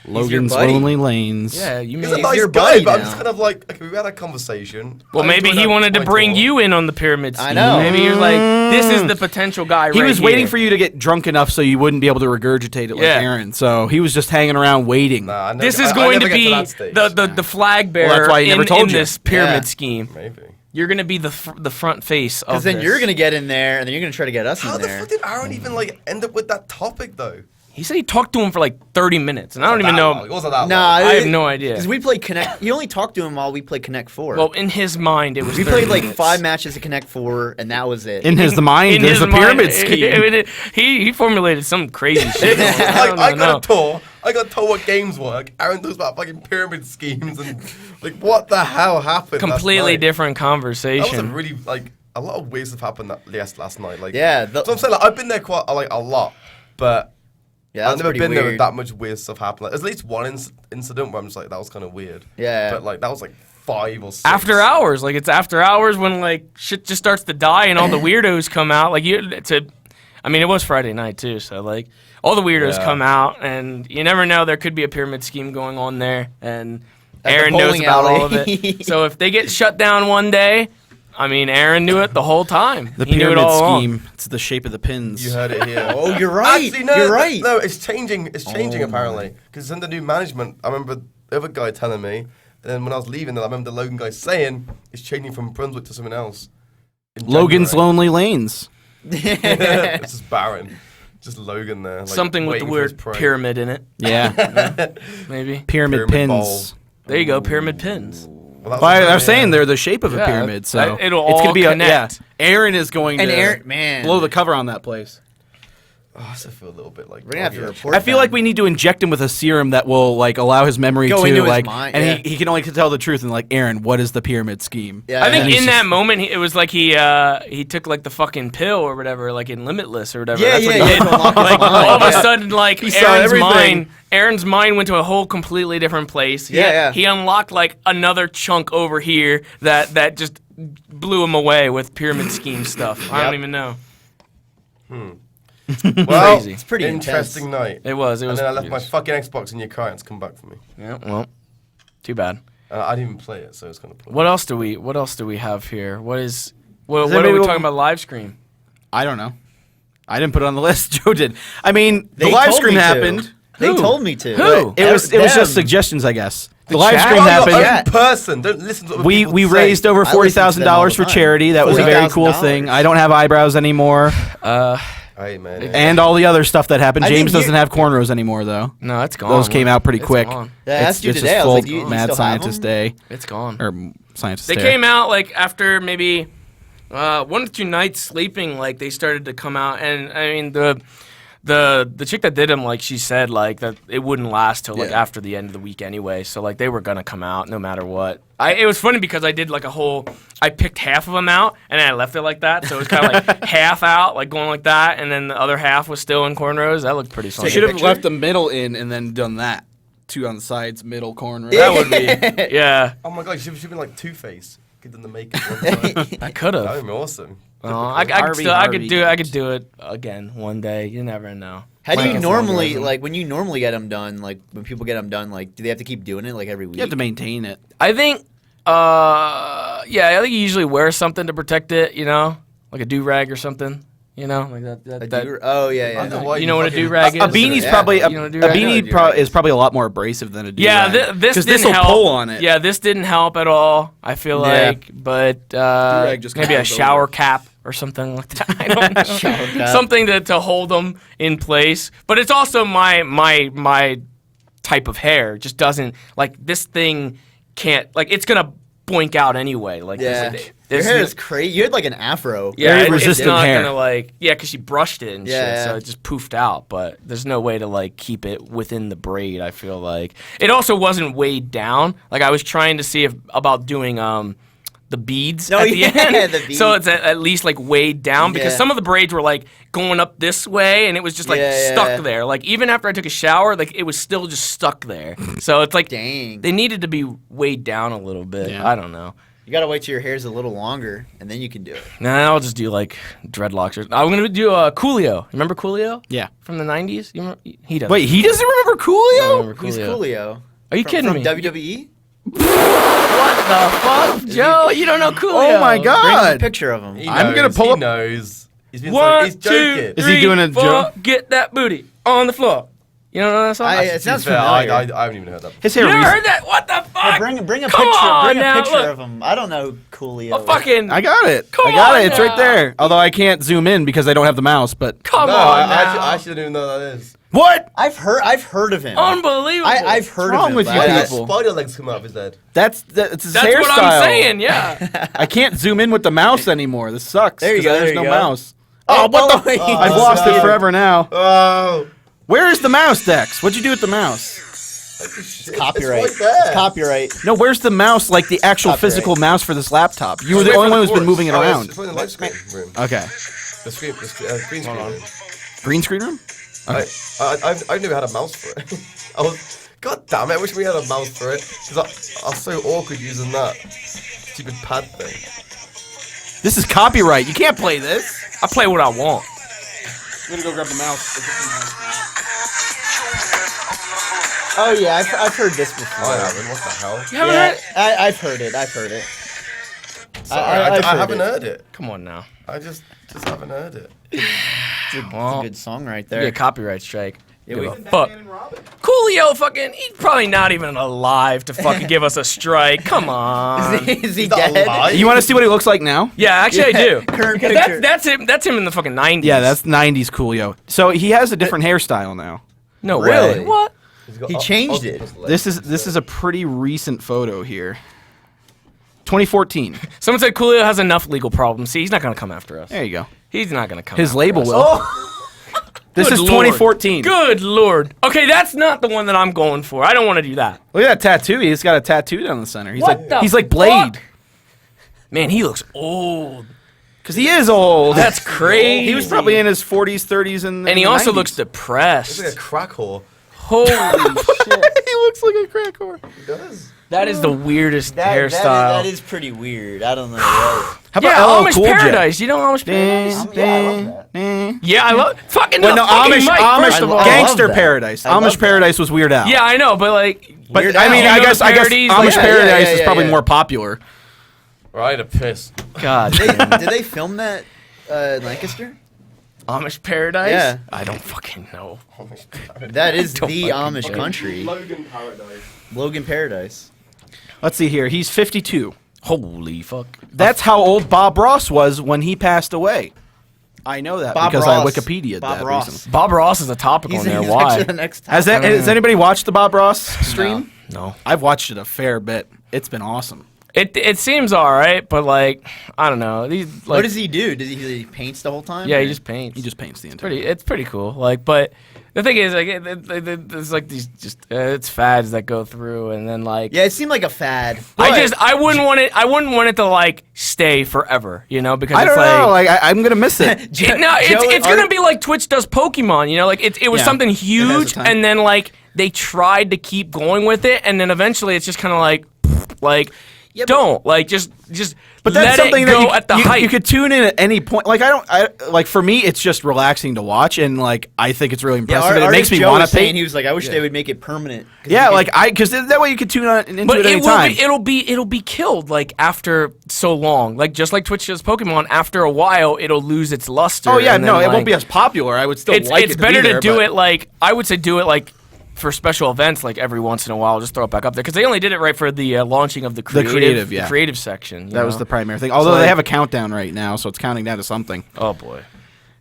Logan's buddy. lonely lanes. yeah, you He's mean a nice your guy, buddy but I'm now. just kind of like, okay, we had a conversation. well, I maybe enjoyed he that wanted to point bring call. you in on the pyramid scheme. I know. Maybe he was like, this is the potential guy He right was waiting here. for you to get drunk enough so you wouldn't be able to regurgitate it like Yeah. Aaron. So he was just hanging around waiting. Nah, I never, This is I going never to get be that stage. the flag bearer that's why he never told in you. this pyramid Yeah. scheme. Maybe. You're going to be the front face of Because then this. you're gonna get in there, and then you're gonna try to get us How in the there. fuck did Aaron even like end up with that topic though? He said he talked to him for like 30 minutes, and I don't even That know. long. It wasn't that Nah, long. I have no idea. Because we played Connect. He only talked to him while we played Connect 4. Well, in his mind, it was. we 30 played like minutes. 5 matches of Connect 4, and that was it. In his mind, In there's his a mind, pyramid scheme. He formulated some crazy shit. going on. Like, I don't got know. a tour. I got told what games work. Aaron talks about fucking pyramid schemes and like what the hell happened? last Completely night? different That was a conversation. really like a lot of weird stuff happened last night. Like Yeah, so I'm saying like I've been there quite like a lot, but yeah, I've that's never pretty been there with weird. that much weird stuff happen. Like, there's at least one incident where I'm just like that was kind of weird. Yeah. but like that was like 5 or 6 After hours, like it's after hours when like shit just starts to die and all the weirdos come out. Like I mean, it was Friday night too, so like all the weirdos Yeah. come out, and you never know, there could be a pyramid scheme going on there, and At the Aaron knows bowling about all alley. of it. So if they get shut down one day, I mean, Aaron knew it the whole time. The he knew it pyramid all along. scheme. It's the shape of the pins. You heard it here. Oh, you're right. Actually, no, you're right. No, it's changing. It's changing Oh, apparently because under new management. I remember the other guy telling me, and then when I was leaving, I remember the Logan guy saying it's changing from Brunswick to something else. in Logan's January. lonely lanes. It's just barren. Just Logan there. Like, Something with the waiting for his word prey. pyramid in it, Yeah. maybe. Pyramid Pyramid pins. bowl. There you go, pyramid pins. Well, Well, I was saying they're the shape of a pyramid, so it'll it's all gonna be connect. Aaron is going And to Aaron, man, blow the cover on that place. Oh, I still feel a little bit like. we're gonna have to groggy, report. I feel like we need to inject him with a serum that will like allow his memory Go to into his like, mind, and yeah. he can only tell the truth. And like, Aaron, what is the pyramid scheme? Yeah, I think yeah. in that moment it was like he took like the fucking pill or whatever, like in Limitless or whatever. Yeah, That's what yeah, he yeah, did. to unlock his Like mind, all of a yeah. sudden, like He saw everything. Aaron's mind went to a whole completely different place. Yeah. He unlocked like another chunk over here that just blew him away with pyramid scheme stuff. I don't even know. Well, Crazy. It's pretty interesting intense. night. It was. And then I left my fucking Xbox in your car and it's come back for me. Yeah. Well, too bad. I didn't even play it, so it's gonna play. What else do we have here? What Is are there we maybe talking about live stream? I don't know. I didn't put it on the list. Joe did. I mean, They the live told stream me to. happened. They Who? told me to. Who? It was Them. just suggestions, I guess. The live chat? stream Oh, happened. your Yeah. own person. Don't listen to what We people say. raised over I listen to them all $40,000 the for time. charity. That was a very cool $40,000. thing. I don't have eyebrows anymore, Hey man. and all the other stuff that happened. I think James you- doesn't have cornrows anymore, though. No, it's gone. Those came out pretty It's quick. gone. Yeah, I It's asked you just today. I was full like, do you Mad still have Scientist them? Day It's gone. or Scientist They Day. came out like after maybe 1 or 2 nights sleeping. Like they started to come out, and I mean the chick that did them, like she said, like that it wouldn't last till like Yeah. after the end of the week anyway. So like they were gonna come out no matter what. It was funny because I did like I picked half of them out and then I left it like that, so it was kind of like half out, like going like that, and then the other half was still in cornrows. That looked pretty fun. You should have picture? left the middle in and then done that. 2 on the sides, middle corner. That would be yeah. Oh my god, you should have been like Two-Face. Give them the makeup. One time. I could That have. would be awesome. I Harvey could do it again one day. You never know. How do you Like, normally, like, when you normally get them done, like, when people get them done, like, do they have to keep doing it, like, every week? You have to maintain it. I think, I think you usually wear something to protect it, you know, like a do-rag or something, you know, like that. Oh, yeah, yeah. I don't know why You know what a fucking- do-rag is? A beanie's Yeah. probably You know, do-rag? is probably a lot more abrasive than a do Yeah, this didn't will help. pull on it. Yeah, this didn't help at all. I feel Yeah. like, but Do-rag just maybe a comes shower over. cap or something like that. I don't know. Shower cap. Something to hold them in place. But it's also my type of hair. Just doesn't like this thing can't like it's gonna boink out anyway. Like Yeah. this, Your this hair is crazy. You had, like, an afro. yeah, Very it's resistant not hair. gonna like because she brushed it and Yeah, shit, so yeah. it just poofed out. But there's no way to like keep it within the braid. I feel like it also wasn't weighed down. Like I was trying to see about doing the beads Oh, at the yeah, end, the beads. so it's at least like weighed down because Yeah. some of the braids were like going up this way and it was just like Yeah, stuck yeah. there. Like even after I took a shower, like it was still just stuck there. So it's like Dang. they needed to be weighed down a little bit. Yeah. I don't know. You gotta wait till your hair's a little longer, and then you can do it. Nah, I'll just do like dreadlocks. I'm gonna do Coolio. Remember Coolio? Yeah. From the 90s? You remember? He does. Wait, he doesn't remember I Coolio? remember Who's Coolio? Are you kidding from me? WWE? What the fuck? Joe, you don't know Coolio. Oh my Bring us a God! picture of him. He I'm knows, gonna pull he up- knows. He's been One, he's two, joking. Is he three, doing a four, Joe? Get that booty on the floor. You don't know that song? It sounds To be fair, familiar. I haven't even heard that. His you hair. never heard that? What the fuck? Bring a picture. Come on Bring a now, picture look. of him. I don't know who Coolio. A fucking. I got it. Come I got on it. It's now. right there. Although I can't zoom in because I don't have the mouse. But Come No, on now. I actually don't even know what that is. what? I've heard of him. Unbelievable. I've heard wrong of him. with but you I- Why people? did spider legs come out of his head? It's his That's hairstyle. what I'm saying, yeah. I can't zoom in with the mouse anymore. This sucks. There you 'cause go, There's there no you go. mouse. Oh, what the? I've Oh, lost no. it forever now. Oh, Where is the mouse, Dex? What'd you do with the mouse? it's Copyright. It's right there. It's copyright. No, where's the mouse? Like the actual Copyright. physical mouse for this laptop. You were It's the away only from one who's been chorus. moving it Oh, around. It's in the light screen room. Okay. The green screen room. Green screen room? I've never had a mouse for it. God damn it! I wish we had a mouse for it because I was so awkward using that stupid pad thing. This is copyright. You can't play this. I play what I want. I'm gonna go grab the mouse. Oh yeah, I've heard this before. I haven't. What the hell? You haven't Yeah, heard it? I've heard it. I've heard it. Sorry, I've I heard haven't it. heard it. Come on now. I just haven't heard it. It's a Well, good song right Get a there. copyright strike. Yeah, Give we- a fuck. Coolio fucking, he's probably not even alive to fucking give us a strike. Come on. Is he He's not dead? alive. You want to see what he looks like now? Yeah, actually I do. Current 'Cause picture. That's him. That's him in the fucking 90s. Yeah, that's 90s Coolio. So he has a different hairstyle now. no Really? way. What? He's got He changed it. octopus legs. This is a pretty recent photo here. 2014. Someone said Coolio has enough legal problems. See, he's not gonna come after us. There you go. He's not gonna come. His after label us. will. This Good is Lord. 2014. Good Lord. Okay, that's not the one that I'm going for. I don't want to do that. Look at that tattoo. He's got a tattoo down the center. He's What like the he's like Blade. fuck? Man, he looks old. Because he is old. That's crazy. He was probably in his 40s, 30s, and And he also 90s. looks He's like a depressed. crack whore. Holy shit. He looks like a crack whore. He does. That is the weirdest That hairstyle. is pretty weird. I don't know. How about Yeah, LL Amish Cool J? Paradise. You know Amish Paradise? Yeah, I love that. Yeah, I love fucking Well, no, fucking Amish, Mike, Amish, first of all. I love Gangster that. Paradise. I love Amish that. Paradise was Weird Al. Yeah, I know, but like, but Weird I Al. mean, You I know guess those parodies? Amish Like- Paradise is yeah, probably yeah. more popular. Right, a piss. God, Did they film that in Lancaster? Amish Paradise? Yeah. I don't fucking know. That is Don't the fucking Amish know. country. Logan Paradise. Logan Paradise. Let's see here. He's 52. Holy fuck. That's how old Bob Ross was when he passed away. I know that Bob because Ross. I Wikipedia'd Bob that Ross. recently. Bob Ross is a topical He's, in there. he's Why? actually the next Has anybody watched the Bob Ross stream? No. I've watched it a fair bit. It's been awesome. It seems alright, but like, I don't know. These, like, What does he do? Does he paints the whole time? Yeah, or- he just paints. He just paints the entire. it's pretty cool. Like, but the thing is, like, there's like these just it's fads that go through, and then like, Yeah, it seemed like a fad. I wouldn't want it to like stay forever, you know, because I it's don't like. know. Like I'm gonna miss it. It's gonna be like Twitch does Pokemon, you know, like it was Yeah. something It has a huge, time. and then like they tried to keep going with it, and then eventually it's just kind of like don't like just But let that's something it go that you, at the you, height. you could tune in at any point. Like like for me, it's just relaxing to watch, and like I think it's really Yeah, impressive. and it makes me Joe want was to saying paint. he was like, I wish they would make it permanent. 'Cause Yeah, you like because that way you could tune on into but it any time. it'll be killed like after so long, like just like Twitch does Pokemon. After a while, it'll lose its luster. Oh yeah, and no, then, it won't like, be as popular. I would still It's like it's it better to be to there, do but- it like I would say do it like for special events like every once in a while. Just throw it back up there because they only did it right for the launching of the creative, yeah. the creative section. That was the primary thing. Although So, they like- have a countdown right now, so it's counting down to something. Oh boy.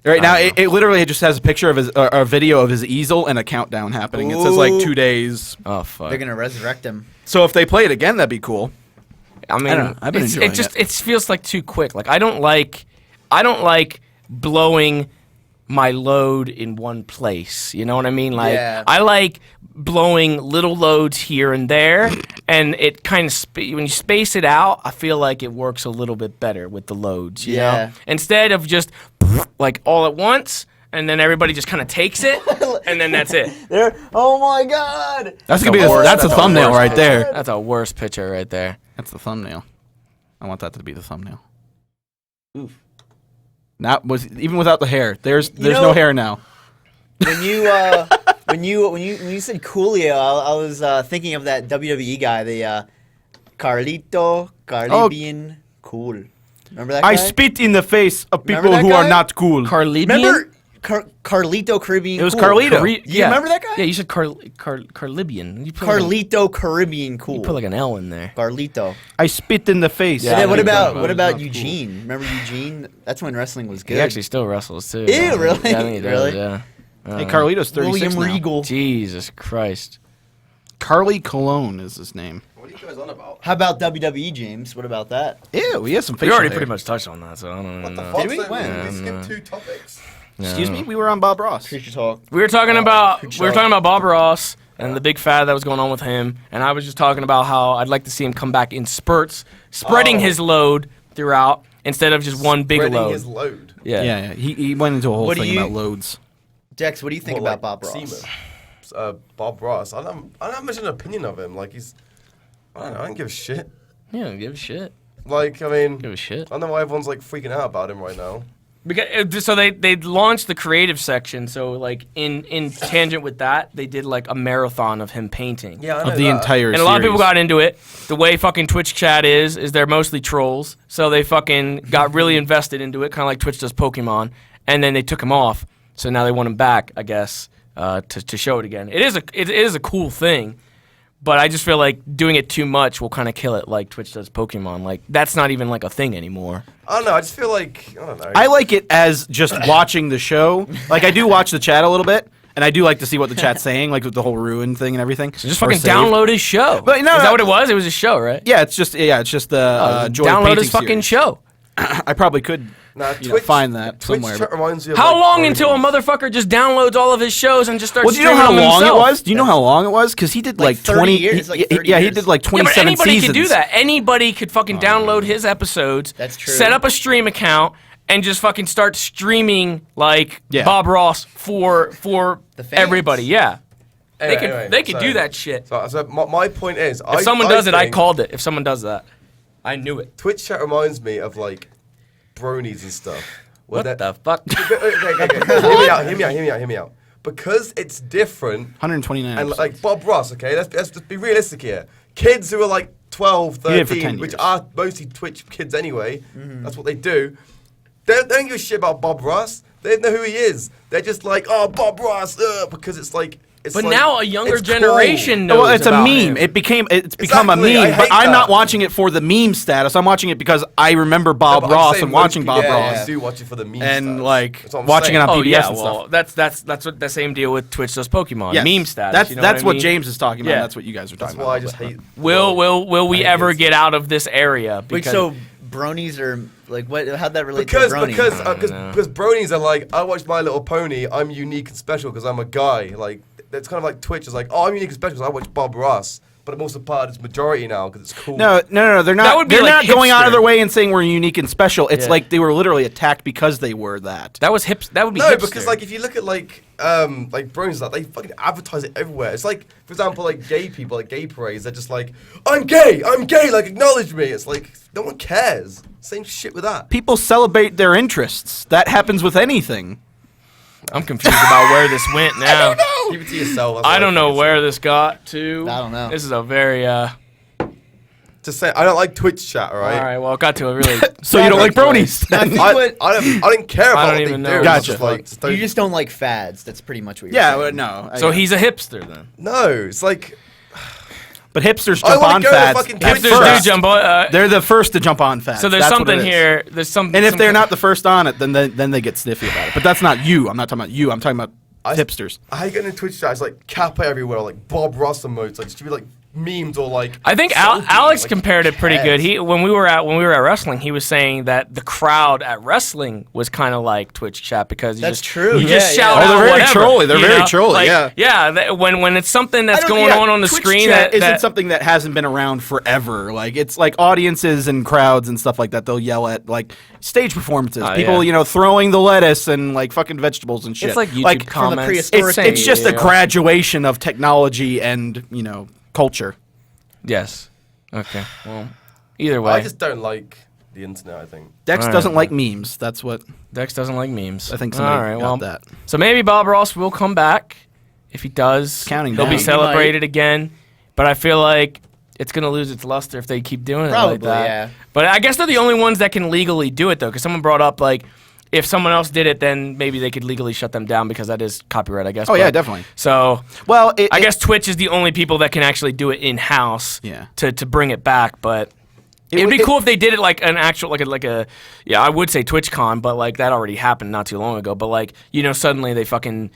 Right now, it literally just has a picture of his, a video of his easel and a countdown happening. It says like Ooh. 2 days. Oh fuck. They're gonna resurrect him. So if they play it again, that'd be cool. I mean, I don't know. I've been enjoying it feels like too quick. Like I don't like blowing my load in one place. You know what I mean? Like Yeah. I like blowing little loads here and there, and it kind of when you space it out, I feel like it works a little bit better with the loads. You Yeah. know, instead of just like all at once. And then everybody just kind of takes it, and then that's it. Oh my god! That's gonna be worst- that's a that's the thumbnail worst right there. That's a worst picture right there. That's the thumbnail. I want that to be the thumbnail. Oof. Not was even without the hair. There's no know- hair now. When you when you said Coolio, I was thinking of that WWE guy, the Carlibean Cool. Remember that guy? I spit in the face of Remember people that who are guy? not cool. Carlibean? Remember Carlito Caribbean. It was Cool. Carlito. You remember that guy? Yeah, you said Carlibean. You put like Carlito Caribbean Cool. you put like an L in there. Carlito. I spit in the face. Yeah, And then I what think about that what was about not Eugene? Remember Eugene? That's when wrestling was good. He actually still wrestles too. Ew, really? Yeah, I think he does, Really? yeah. Hey, Carlito's 36 William now. Regal. Jesus Christ. Carly Cologne is his name. What are you guys on about? How about WWE, James? What about that? Ew, he has some We facial already hair. pretty much touched on that, so I don't even know. Fuck, we? so When? We skipped 2 topics. Excuse me, we were on Bob Ross. Creature talk. We were talking about Creature Bob Ross and the big fad that was going on with him, and I was just talking about how I'd like to see him come back in spurts, spreading his load throughout instead of just one big Spreading load. his load. Yeah. Yeah, he went into a whole What do thing you- about loads. Dex, what do you think What, about like, Bob Ross? Seaman? Bob Ross. I don't have much of an opinion of him. Like he's, I don't know. I don't give a shit. Yeah, don't give a shit. Like I mean, Give a shit. I don't know why everyone's like freaking out about him right now. Because so they launched the creative section, so like in tangent with that, they did like a marathon of him painting. Yeah, I know Of the that. entire And a lot of people series. got into it. The way fucking Twitch chat is they're mostly trolls. So they fucking got really invested into it, kind of like Twitch does Pokemon. And then they took him off. So now they want him back, I guess, to show it again. It is a cool thing, but I just feel like doing it too much will kind of kill it, like Twitch does Pokemon. Like that's not even like a thing anymore. I don't know. I just feel like I don't know. I like it as just watching the show. Like I do watch the chat a little bit, And I do like to see what the chat's saying, like with the whole ruin thing and everything. So just fucking download his show. But no, is that what it was? It was a show, right? Yeah, it's just the Joy download Painting his fucking series. show. I probably could find that Twitch somewhere. chat reminds you of, How like, long Bronies. until a motherfucker just downloads all of his shows and just starts Well, do you know streaming how them long himself? it was? Do you know how long it was? Because he did Like 30 20 years, like 30 yeah, he years. did like Yeah, 27 but anybody seasons. could do that. Anybody could fucking download his episodes. That's true. Set up a stream account and just fucking start streaming like Yeah. Bob Ross for The fans. everybody. Yeah, Anyway, they could so- do that shit. So my point is, If someone does it, I think called it. If someone does that, I knew it. Twitch chat reminds me of like bronies and stuff. What the fuck? Okay. Hear me out. Because it's different. 129 And episodes. like Bob Ross, okay, let's just be realistic here. Kids who are like 12, He did for 10 13, which years. are mostly Twitch kids anyway, that's what they do. They don't give a shit about Bob Ross. They don't know who he is. They're just like, oh, Bob Ross, because it's like. It's But like, now a younger it's generation knows. Well, it's a about meme. him. It's become a Exactly, I meme, but hate I'm that. not watching it for the meme status. I'm watching it because I remember Cool. Bob But I'm Ross saying and most watching people Bob Ross do watch it for the meme and status. like That's what I'm watching it saying. on Oh PBS yeah, and well, stuff. that's what the same deal with Twitch does Pokemon Yes. meme status. That's you know that's what, I mean? James is talking about. Yeah. And that's what you guys are That's talking why I about. just hate. Will we hate ever it. get out of this area? Wait, Because so bronies are like what? How'd that relate Because to bronies? because bronies are like, I watch My Little Pony. I'm unique and special because I'm a guy. Like it's kind of like Twitch is like, oh, I'm unique and special because I watch Bob Ross. But I'm also part of this majority now because it's cool. No, they're That not. would be They're like not going out hipster. of their way and saying we're unique and special. It's Yeah. like they were literally attacked because they were that. that was hip. That would be No, hipster. because like if you look at like bronies, like they fucking advertise it everywhere. It's like, for example, like gay people, like gay parades. They're just like, I'm gay, like acknowledge me. It's like no one cares. Same shit with that. People celebrate their interests. That happens with anything. I'm confused about where this went now. Keep it to yourself. that's I all don't know think where this got to. I don't know. This is a very Just say I don't like Twitch chat. All all right. right. Well, it got to a really. So you don't like bronies? I think I what don't care about don't what they even do. know. It's Gotcha. just like, just don't- you just don't like fads. That's pretty much what you're Yeah, saying. well, no. So he's a hipster then. no. It's like But hipsters I jump wanna on go to fads. fucking at Twitch Hipsters Twitch do first. jump on. They're the first to jump on fads. So there's That's what something it is. here. There's some. And if some they're kind- not the first on it, then they get sniffy about it. But that's not you. I'm not talking about you. I'm talking about hipsters. I get into Twitch chat. It's like Kappa everywhere, like Bob Ross emotes, like just to be like memes or like. I think selfies, Alex like, compared it pretty good. cares? He when we were at wrestling, he was saying that the crowd at wrestling was kind of like Twitch chat because you That's just, true. You Yeah, just yeah. shout Oh, out they're very whatever, trolly. They're you very know? trolly, Like, yeah. yeah. When it's something that's I don't- going yeah, on the Twitch screen chat that isn't something that hasn't been around forever. Like it's like audiences and crowds and stuff like that. They'll yell at like stage performances. People, yeah. throwing the lettuce and like fucking vegetables and shit. it's like YouTube comments. prehistoric It's just a Yeah. graduation of technology and culture. Yes. Okay. Well, either I way, just don't like the internet. I think. Dex All right. doesn't like memes. That's what Dex doesn't like memes. I think. All Somebody right. got Well, that. so maybe Bob Ross will come back. If he does, Counting he'll down. be He celebrated again. But I feel like it's gonna lose its luster if they keep doing it like Probably, that. yeah. But I guess they're the only ones that can legally do it though, because someone brought up like, if someone else did it, then maybe they could legally shut them down because that is copyright, I guess. Oh yeah, But- definitely. So Well, I guess Twitch is the only people that can actually do it in house. Yeah. To bring it back, but. It'd be cool if they did it like an actual, like a, yeah, I would say TwitchCon, but like that already happened not too long ago. But like, suddenly they fucking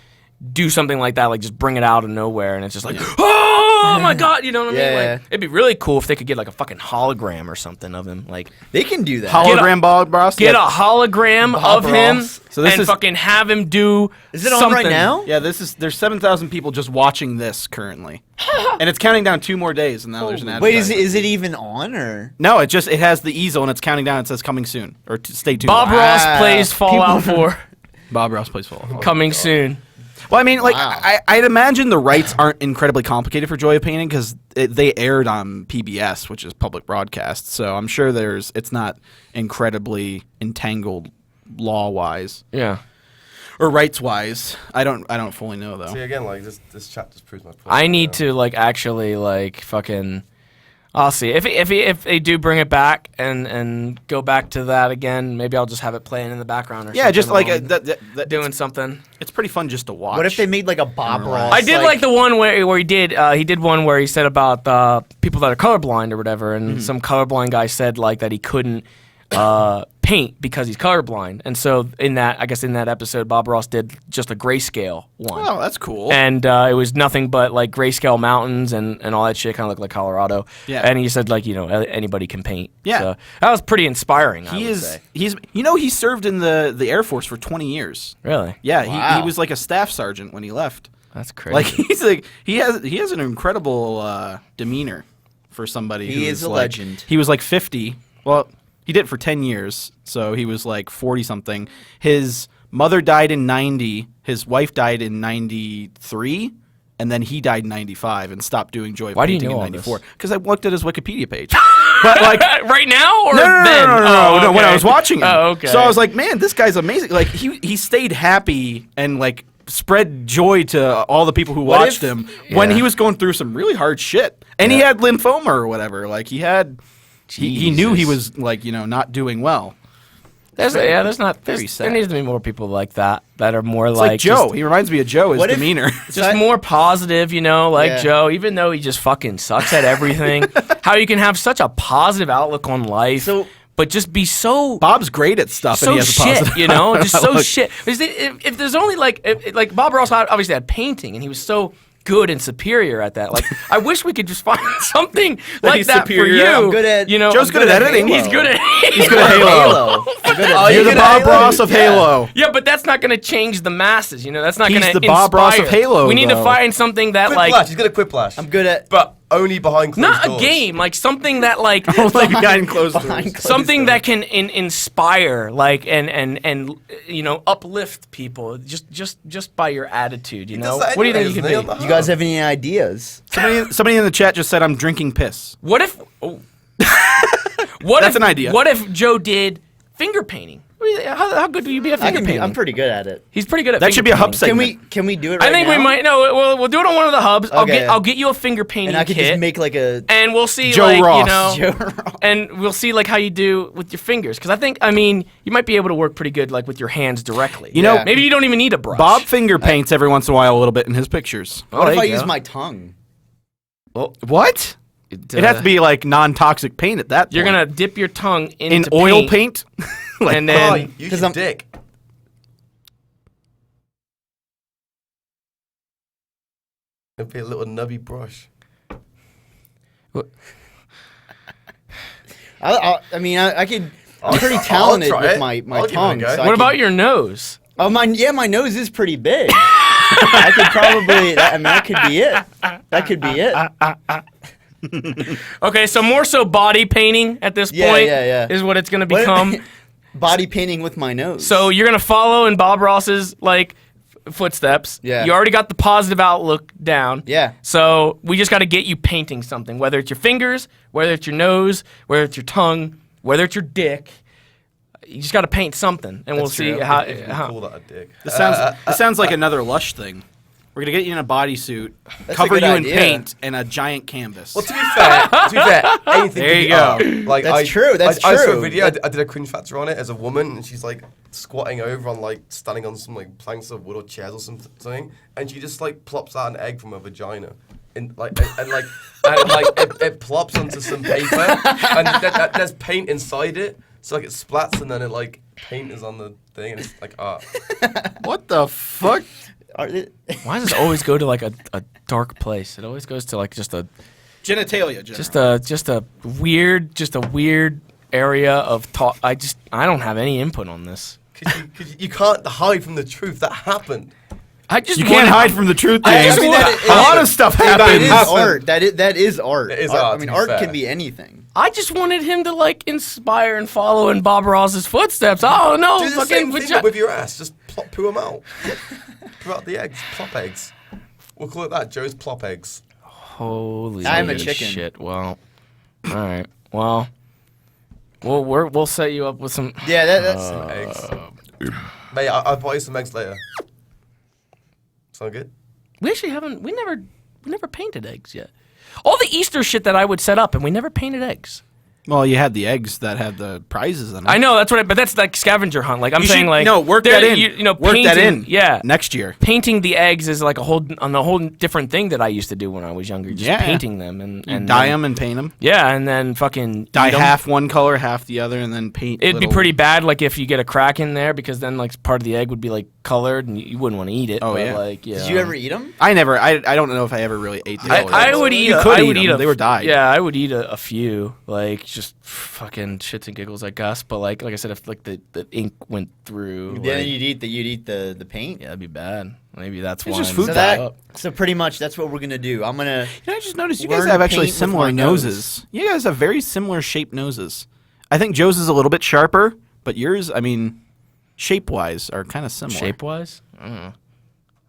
do something like that, like just bring it out of nowhere, and it's just like, oh my god, you know what I mean? Yeah. Like, it'd be really cool if they could get like a fucking hologram or something of him, like They can do that. hologram Bob Ross. get Yeah. a hologram Bob of him, Ross. So this and is- fucking have him do. Is it on something. right now? Yeah, there's 7,000 people just watching this currently, and it's counting down 2 more days, and now there's an ad. Wait, is it even on or? No, it has the easel and it's counting down. It says coming soon or stay tuned. Bob Wow. Ross plays Fallout 4 Bob Ross plays Fallout. coming soon. Well, I mean, like Wow. I'd imagine the rights aren't incredibly complicated for Joy of Painting because they aired on PBS, which is public broadcast. So I'm sure it's not incredibly entangled law wise Yeah. or rights wise. I don't fully know though. See again, like this chat just proves my point. I need to like actually like fucking. I'll see if they do bring it back and go back to that again. Maybe I'll just have it playing in the background or something. Yeah, just like while I'm doing doing. something. It's pretty fun just to watch. What if they made like a Bob Ross? I did like the one where he did one where he said about people that are colorblind or whatever, and some colorblind guy said like that he couldn't paint because he's colorblind. And so in that episode, Bob Ross did just a grayscale one. Oh, that's cool. And it was nothing but like grayscale mountains and all that shit, kind of looked like Colorado. Yeah. And he said like, anybody can paint. Yeah. So that was pretty inspiring, I would say. He served in the Air Force for 20 years. Really? Yeah, Wow. he was like a staff sergeant when he left. That's crazy. Like he has an incredible demeanor for somebody He who's is a like, legend. He was like 50. Well, he did it for 10 years, so he was like 40 something. His mother died in 90, his wife died in 93, and then he died in 95 and stopped doing Joy of Why do you Painting know all in this? 94. Because I looked at his Wikipedia page. But like right now or no, then? no, when I okay. was watching him. Oh, okay. So I was like, man, this guy's amazing. Like he stayed happy and like spread joy to all the people who watched him when he was going through some really hard shit. And he had lymphoma or whatever. Like he knew he was like, not doing well. There needs to be more people like that are more It's like Joe. He reminds me of Joe, his What if- demeanor. just more positive, like Yeah. Joe, even though he just fucking sucks at everything. How you can have such a positive outlook on life, but just be so Bob's great at stuff and so he has a positive shit, just so outlook. shit. If there's only like Bob Ross obviously had painting, and he was so good and superior at that. Like, I wish we could just find something like he's that for superior you. at. I'm good at- Joe's I'm good at editing. He's good at He's good at Halo. I'm good at Oh, You're the good at Bob Halo? Ross of Yeah. Halo. Yeah, but that's not going to change the masses. That's not He's going to the Bob Ross of Halo, We need to though. find something that Quiplash. He's good at Quiplash. I'm good at. But only behind closed not doors. a game, like something that like Like a guy in closed Behind doors. closed something that can inspire, like and uplift people just by your attitude. does that What do you think you anyway, could isn't be? he? You guys have any ideas? Somebody in the chat just said I'm drinking piss. What if? Oh. What That's if, an idea. What if Joe did finger painting? How good do you be at finger painting? I'm pretty good at it. He's pretty good at That finger should be a hub painting. segment. Can we do it right I think now? we might. No, we'll do it on one of the hubs. Okay. I'll get you a finger painting And I could kit, just make like a. and we'll see Joe like Ross. Joe Ross. and we'll see like how you do with your fingers. Because I mean, you might be able to work pretty good like with your hands directly. You know, Yeah. maybe you don't even need a brush. Bob finger paints every once in a while a little bit in his pictures. Oh, What there if I you use go. my tongue? What? It has to be like non-toxic paint at that point. You're gonna dip your tongue into in oil paint? Like, and Oh, then use 'cause your I'm- dick. It'd be a little nubby brush. I mean, I could. I'm pretty I'll talented try with it. my I'll give it a tongue. go. So what about your nose? Oh, my nose is pretty big. I could probably. That could be it. That could be it. Okay, so more so body painting at this Yeah, point yeah. is what it's gonna What- become. Body painting with my nose. So you're gonna follow in Bob Ross's like footsteps. Yeah. You already got the positive outlook down. Yeah. So we just got to get you painting something, whether it's your fingers, whether it's your nose, whether it's your tongue, whether it's your dick. You just got to paint something, and we'll see True. how. If we how call that a dick. This sounds like another Lush thing. We're gonna get you in a bodysuit, a cover good you idea. in paint, and a giant canvas. Well, to be fair, anything There can you be go. art. Like, That's true, that's I saw a true. video. I did a cringe factor on it as a woman, and she's like squatting over on like standing on some like planks of wood or chairs or something, and she just like plops out an egg from her vagina. And it plops onto some paper, and there's paint inside it, so like it splats, and then it like paint is on the thing, and it's like art. What the fuck? why does it always go to like a dark place? It always goes to like just a Genitalia, general. just a weird area of talk. I don't have any input on this. Cause you can't hide from the truth. That happened. I just You can't hide from the truth, James. I mean, A lot of stuff That happens. is art. That is art. It is I art, mean, to be art fair. can be anything. I just wanted him to like inspire and follow in Bob Ross's footsteps. Oh no, Do the fucking same thing vagina. with your ass. Just poo them out. Poo out the eggs. Plop eggs. We'll call it that. Joe's plop eggs. Holy I'm a chicken. shit. Well, all right. Well, we'll set you up with some. Yeah, that's. Eggs. Mate, I'll buy you some eggs later. Sound good? We actually haven't. We never painted eggs yet. All the Easter shit that I would set up, and we never painted eggs. Well, you had the eggs that had the prizes in them. I know that's what, but that's like scavenger hunt. Like I'm You saying, should- like no, work there- that in. You know, work that in. Yeah, next year. painting the eggs is like a whole different thing that I used to do when I was younger. Just Yeah. painting them and Dye them and paint them. Yeah, and then fucking Dye eat 'em. half one color, half the other, and then paint. It'd be little- pretty bad, like if you get a crack in there, because then like part of the egg would be like colored, and you wouldn't want to eat it. Oh, but, yeah. Like, yeah. Did you ever eat them? I never. I don't know if I ever really ate the. I would eat. You I could would eat eat. them. They were dyed. Yeah, I would eat a few, like just fucking shits and giggles, I guess. But like I said, if like the ink went through, Then like, you'd eat the paint. yeah, that'd be bad. Maybe that's It's why. just I'm food So set dye. up. so pretty much that's what we're gonna do. I'm gonna. You know, I just noticed you Learn guys to have actually paint with similar my nose. noses. You guys have very similar shaped noses. I think Joe's is a little bit sharper, but yours, I mean, shape-wise, are kind of similar. Shape wise, I don't know.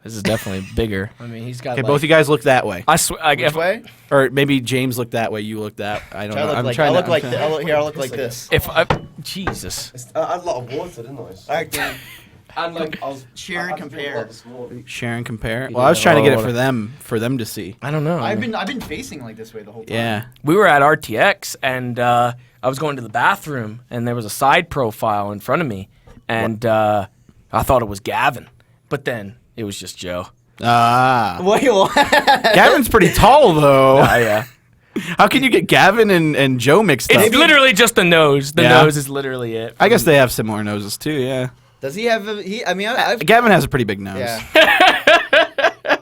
This is definitely bigger. I mean, he's got. Okay, like, both you guys look that way, I swear. Which way? or maybe James looked that way. You look that. I don't I know. look I'm like. trying I look to. like. I'm I'll trying- look, here, I look like this. If I, Jesus. I had a lot of water, didn't I? All right, Dan. And like, I was Share and compare. Share and compare. Well, I was trying to get it for them to see. I don't know. I've been facing like this way the whole time. Yeah. We were at RTX, and I was going to the bathroom, and there was a side profile in front of me, and I thought it was Gavin, but then it was just Joe. Ah. Wait, what? Gavin's pretty tall though. Yeah. How can you get Gavin and Joe mixed up? It's literally just the nose. The Yeah. nose is literally it. I guess they have similar noses too. Yeah. Does he have? I mean, I've. Gavin has a pretty big nose. Yeah.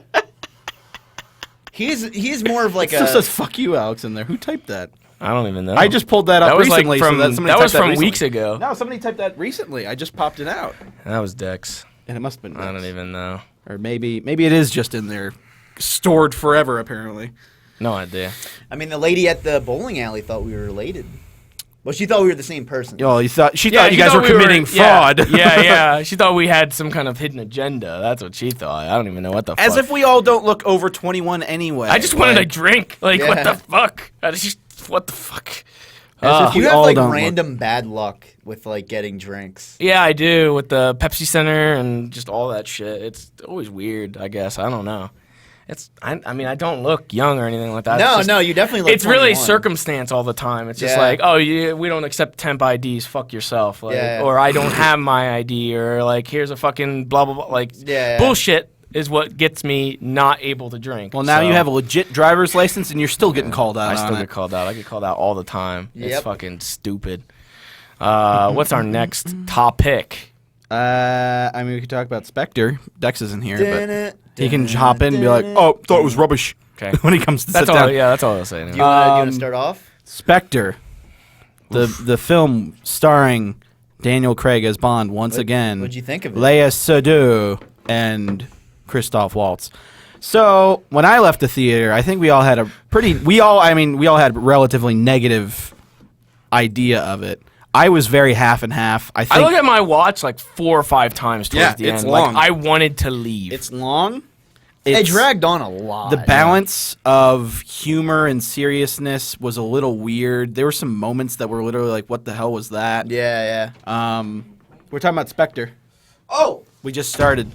He's more of like It still a. says "fuck you, Alex" in there. Who typed that? I don't even know. I just pulled that up That was like recently. from so that somebody that was typed from recently. weeks ago. No, somebody typed that recently. I just popped it out, That was Dex. and it must have been. I don't Dex. even know. Or maybe it is just in there, stored forever. Apparently. No idea. I mean, the lady at the bowling alley thought we were related. Well, she thought we were the same person. Oh, she thought you she guys thought were we committing fraud. Yeah. She thought we had some kind of hidden agenda. That's what she thought. I don't even know what the fuck. As if we all don't look over 21 anyway. I just wanted a Like, drink. Like, what Yeah. the fuck? What the fuck? As if You we have all like don't random bad luck with like getting drinks. Yeah, I do with the Pepsi Center and just all that shit. It's always weird. I guess I don't know. I mean, I don't look young or anything like that. No, It's just- no, you definitely look. It's really 21. circumstance all the time. It's just Yeah. like, oh, we don't accept temp IDs. Fuck yourself. Like, Yeah. Or I don't have my ID. Or like, here's a fucking blah blah blah. Like, Yeah. bullshit is what gets me not able to drink. Well, now So, you have a legit driver's license, and you're still getting called out I on still it. get called out. I get called out all the time. It's Yep. fucking stupid. What's our next topic? I mean, we could talk about Spectre. Dex isn't here, Dun-dun, but he can hop in and be like, "Oh, thought it was rubbish." Okay. when he comes to That's sit all. down. Yeah, that's all I was saying. Do you want to Um, start off? Spectre, the film starring Daniel Craig as Bond once again. What'd you think of it? Léa Seydoux and Christoph Waltz. So when I left the theater, I think we all had we all had relatively negative idea of it. I was very half and half. I I think look at my watch like 4 or 5 times towards Yeah, the it's end. long. Like I wanted to leave. it's long. It It's, dragged on a lot. the balance of humor and seriousness was a little weird. There were some moments that were literally like, "What the hell was that?" Yeah, yeah. We're talking about Spectre. Oh, We just started.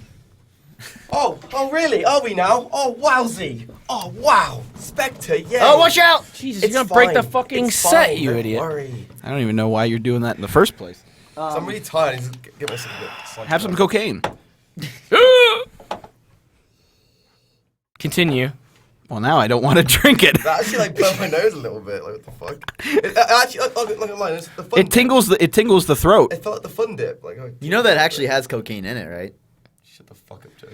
oh, really? Are we now? Oh, wowsy. Oh, wow. Spectre, yeah. Oh, watch out! Jesus, you're gonna break the fucking set, you idiot. Don't worry. I don't even know why you're doing that in the first place. So I'm really tired. I need to give myself a bit. Like Have some cocaine. Continue. Well, now I don't want to drink it. That actually like burnt my nose a little bit. Like what the fuck? It, actually, look at mine. It's the fun. It tingles the throat. It felt like the fun dip. Like, oh, You know that actually has cocaine in it, right? shut the fuck up, Joe.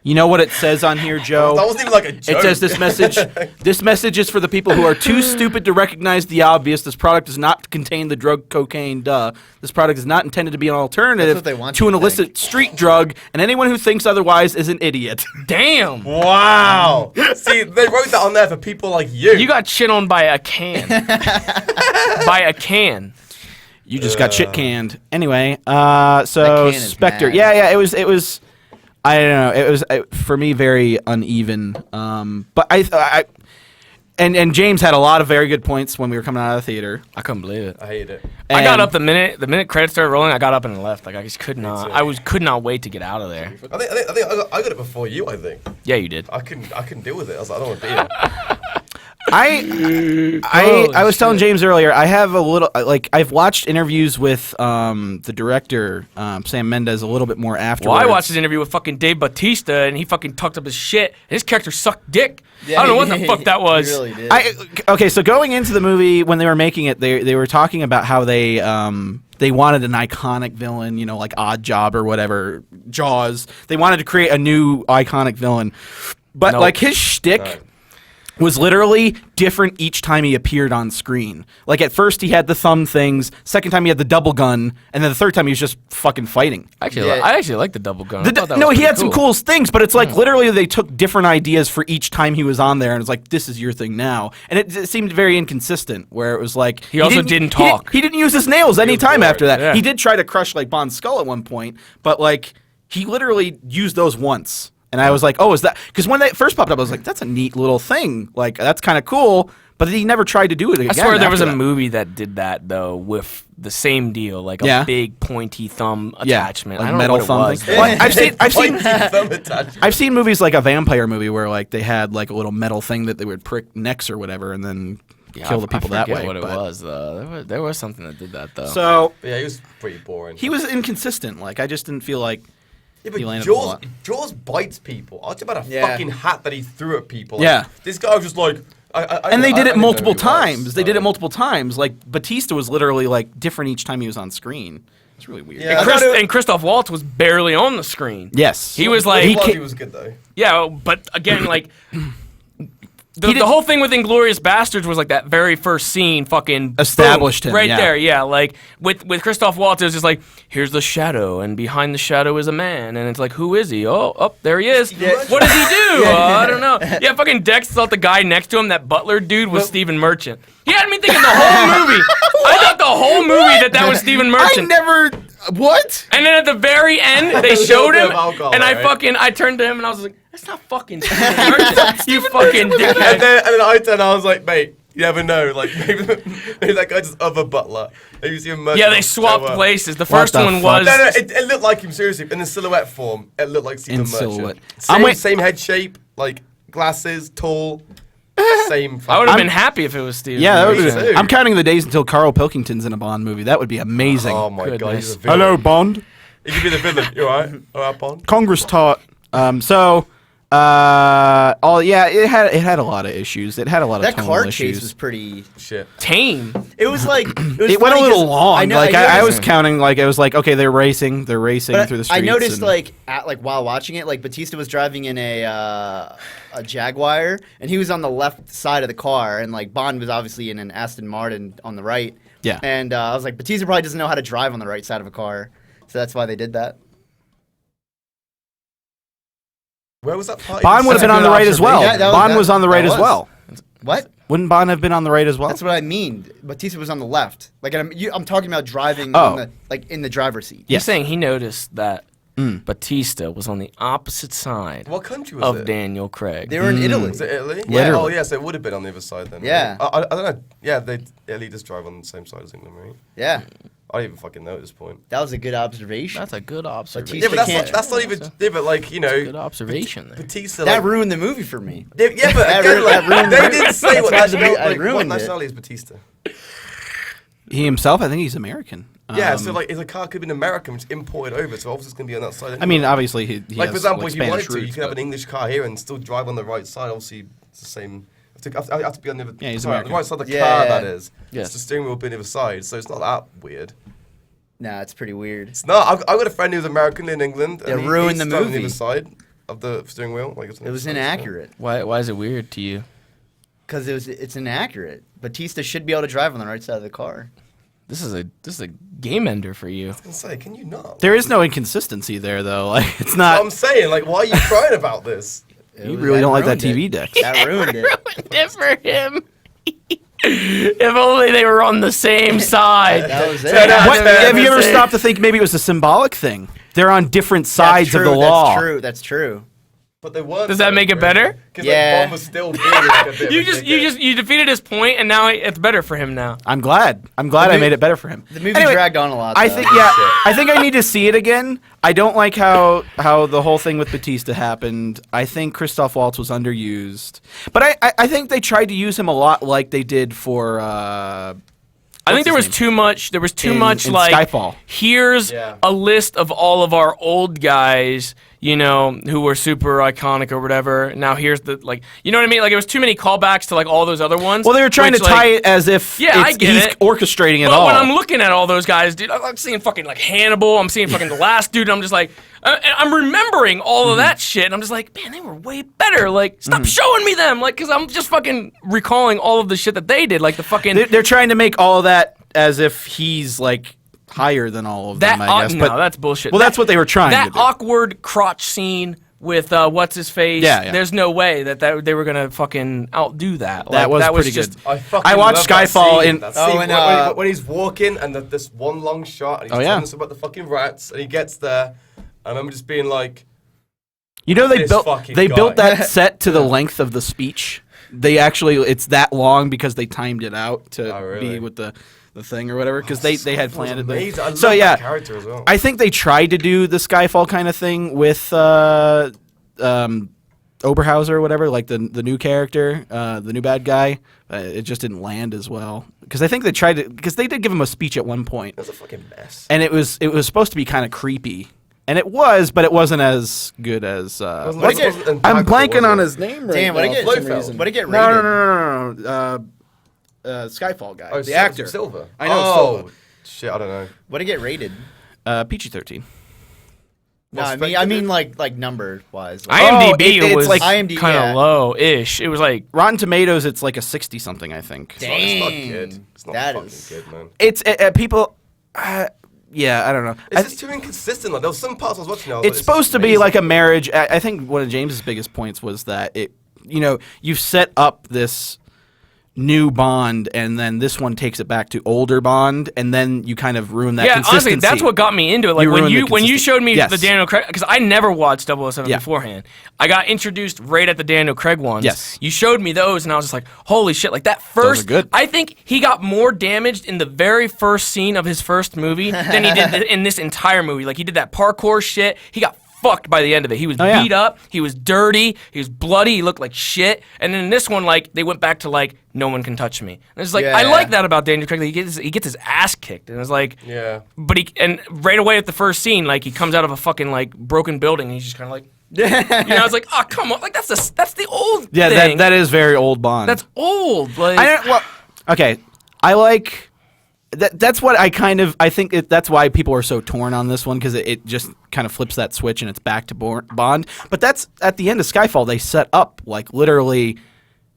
You know what it says on here, That Joe? wasn't even like a joke. It says this message. This message is for the people who are too stupid to recognize the obvious. This product does not contain the drug cocaine. Duh. This product is not intended to be an That's alternative what they want to you an to illicit think. street drug, and anyone who thinks otherwise is an idiot. Damn. Wow. See, they wrote that on there for people like you. You got shit on by a can. By a can. You just got shit canned. Anyway, so That can is Spectre. mad. Yeah, it was. I don't know. It was for me very uneven. But I and James had a lot of very good points when we were coming out of the theater. I couldn't believe it. I hate it. I got And- up the minute credits started rolling. I got up and left. Like I just could not. too. Could not wait to get out of there. I think I got it before you. I think Yeah, you did. I couldn't deal with it. I was like, I don't want to be here. I was telling James earlier. I have a little I've watched interviews with the director Sam Mendes a little bit more afterwards. Well, I watched his interview with fucking Dave Bautista, and he fucking talked up his shit. His character sucked dick. Yeah, I don't know what the fuck that was. He really did. Okay, so going into the movie when they were making it, they were talking about how they wanted an iconic villain, like Odd Job or whatever, Jaws. They wanted to create a new iconic villain, but Nope. like his shtick was literally different each time he appeared on screen. Like at first he had the thumb things, second time he had the double gun, and then the third time he was just fucking fighting. Actually, I actually like the double gun. He had some cool things, but it's like literally they took different ideas for each time he was on there, and it's like, this is your thing now. And it seemed very inconsistent, where it was like He also didn't talk. He didn't use his nails any time after that. Yeah. He did try to crush like Bond's skull at one point, but like he literally used those once. And I was like, oh, is that... Because when that first popped up, I was like, that's a neat little thing. Like, that's kind of cool. But he never tried to do it again. I swear there was a after that. movie that did that, though, with the same deal. Like Yeah. a big pointy thumb Yeah, attachment. like I don't metal know what thumb it was. thing. Well, Thumb attachment. I've seen movies like a vampire movie where like they had like a little metal thing that they would prick necks or whatever and then kill the people that way. What it but- was, though. There was something that did that, though. So Yeah, he was pretty boring. he was inconsistent. Like I just didn't feel like Yeah, he but landed a lot. Jaws bites people. I was about a Yeah. fucking hat that he threw at people. Like, Yeah. This guy was just like... and they did it I didn't know multiple who he was, times. They did it so- multiple times. Like Batista was literally like different each time he was on screen. It's really weird. Yeah. And Christoph Waltz was barely on the screen. Yes. He was like... He was good, though. Yeah, but again, like... The whole thing with Inglourious Bastards was like that very first scene fucking Established boom, him, right yeah. there. Yeah, like with Christoph Waltz, it was just like, here's the shadow, and behind the shadow is a man, and it's like, who is he? Oh, there he is. What does he do? I don't know. Yeah, fucking Dex thought the guy next to him, that butler dude, was Stephen Merchant. He had me thinking the whole movie. I thought the whole movie that was Stephen Merchant. What? And then at the very end, they showed bit him, of alcohol, and right? I turned to him and I was like, that's not fucking Stephen Merchant. You fucking And dickhead. then I turned, I was like, mate, you never know. Like, maybe that guy's just other butler. Maybe you see him Yeah, they swapped places. The first the one fuck? was... No, it looked like him, seriously. In the silhouette form, it looked like Stephen In Merchant. silhouette. Same head shape, like glasses, tall, same. I would have I'm- been happy if it was Stephen Yeah, that would Merchant. too. I'm counting the days until Carl Pilkington's in a Bond movie. That would be amazing. Oh my god, he's Goodness. a villain. Hello, Bond. He could be the villain. You alright? Alright, Bond? Congress taught. It had a lot of issues. It had a lot of That tonal car issues. chase was pretty. Shit. Tame. It was like It went a funny little 'cause long. I know, like I noticed- was counting. Like I was like, okay, they're racing through the streets. I noticed and- like while watching it, like Batista was driving in a Jaguar, and he was on the left side of the car, and like Bond was obviously in an Aston Martin on the right. Yeah. And I was like, Batista probably doesn't know how to drive on the right side of a car, so that's why they did that. Where was that part? Bond would have been on the right as well. Yeah, that was- Bond that- was on the right that as was. well. What? Wouldn't Bond have been on the right as well? That's what I mean. Batista was on the left. Like I'm talking about driving Oh. in the driver's seat. He's saying he noticed that Batista was on the opposite side What country was of it? Daniel Craig. They were in Italy. Was it Italy? Yeah. Yeah. Oh, yes, it would have been on the other side then. Yeah. Right? I don't know. Yeah, Italy does drive on the same side as England, right? Yeah, I don't even fucking know at this point. that was a good observation. That's a good observation. Yeah, but can't- that's not even. Yeah, but like you know, Good observation there. Batista. That like, ruined the movie for me. yeah, but that again, ruined- like, that ruined they it. didn't say what That's why I nationality. Like, what ruined it. nationality is Batista? He himself, I think he's American. Yeah, so like, his car could have been American, which imported over, so obviously it's gonna be on that side. I mean, obviously he like has, for example, like, if you wanted Spanish to, you roots, could have but- an English car here and still drive on the right side. Obviously, it's the same. I have to be on the other. Yeah, he's sorry, American. the right side of the Yeah, car. yeah. That is. Yeah. It's the steering wheel being the other side, so it's not that weird. Nah, it's pretty weird. It's not. I got a friend who's American in England. It And ruined he's the stuck on the movie. other side of the steering wheel. Like It was inaccurate Why is it weird to you? because it's inaccurate. Batista should be able to drive on the right side of the car. This is a game ender for you. I was gonna say, can you not? There is no inconsistency there, though. Like it's That's not. what I'm saying, like, why are you crying about this? You really don't like that ruined TV it. deck. That ruined it. It for him. If only they were on the same side. That was it. What, have you ever stopped to think maybe it was a symbolic thing? They're on different sides of the law. That's true. That's true. But they weren't. Does that make it better? Because Yeah. like, Bond was still being like a bit You of a dickhead. you defeated his point, and now it's better for him now. I'm glad I made it better for him. The movie Anyway, dragged on a lot. I though. think I think I need to see it again. I don't like how the whole thing with Batista happened. I think Christoph Waltz was underused, but I think they tried to use him a lot like they did for. I think there was name? too much. There was too In much like Skyfall. here's Yeah. a list of all of our old guys, you know, who were super iconic or whatever. Now here's the like, you know what I mean? Like it was too many callbacks to like all those other ones. Well, they were trying which, to tie like, it as if Yeah, I it's, get he's it. orchestrating it But all. when I'm looking at all those guys, dude, I'm seeing fucking like Hannibal. I'm seeing fucking the last dude. And I'm just like, and I'm remembering all of that shit. And I'm just like, man, they were way better. Like, stop showing me them. Like, because I'm just fucking recalling all of the shit that they did. Like the fucking they're trying to make all of that as if he's like higher than all of them. I guess, no, but that's bullshit. well, that's what they were trying That to do. awkward crotch scene with what's his face. Yeah. There's no way that they were gonna fucking outdo that. That Like, was pretty just, good. I watched love that Skyfall scene. in- That Oh, scene and, when he's walking and this one long shot and he's Oh, yeah. telling us about the fucking rats and he gets there. I remember just being like, You know they This built fucking built guy. that set to the length of the speech. They actually it's that long because they timed it out to Oh, really? be with the thing or whatever because they had Skyfall was planned it. amazing. I love So yeah, that character as well. I think they tried to do the Skyfall kind of thing with Oberhauser or whatever, like the new character, the new bad guy. It just didn't land as well because I think they tried to because they did give him a speech at one point, It was a fucking mess. and it was supposed to be kind of creepy, and it was, but it wasn't as good as. Wasn't What's it- it- wasn't I'm impactful, blanking was on it? his name right Damn, now. what it get? for some reason. What it get rated? No. Skyfall guy, Oh, the actor. Silver. I know, Oh, Silver. shit, I don't know. What it get rated? PG-13. No, Well, I mean like number wise. IMDb it's was like- kind IMDb, of yeah. low-ish. It was like Rotten Tomatoes, it's like a 60-something, I think. It's not Dang. good. It's not That fucking is- good, man. It's people. Yeah, I don't know. It's just too inconsistent. Like there was some parts I was watching. I was It's like, supposed to be like a marriage. I think one of James's biggest points was that you set up this new Bond, and then this one takes it back to older Bond, and then you kind of ruin that yeah, consistency. honestly, that's what got me into it. Like You when ruined the when you consistency. showed me Yes. the Daniel Craig, because I never watched 007 Yeah. beforehand. I got introduced right at the Daniel Craig ones. Yes. You showed me those, and I was just like, holy shit! Like that first, are good. I think he got more damaged in the very first scene of his first movie than he did in this entire movie. Like he did that parkour shit. He got fucked by the end of it. He was yeah. beat up. He was dirty. He was bloody. He looked like shit. And then in this one, like they went back to like no one can touch me. And it's like I Yeah. like that about Daniel Craig. He gets his ass kicked, and it's like Yeah. but and right away at the first scene, like he comes out of a fucking like broken building, and he's just kind of like, you know, I was like, oh come on, like that's the old Yeah, thing. that is very old Bond. That's old. Like I don't. Well, okay. I like. That's what I think that's why people are so torn on this one because it just kind of flips that switch and it's back to Bond. But that's at the end of Skyfall. They set up like literally,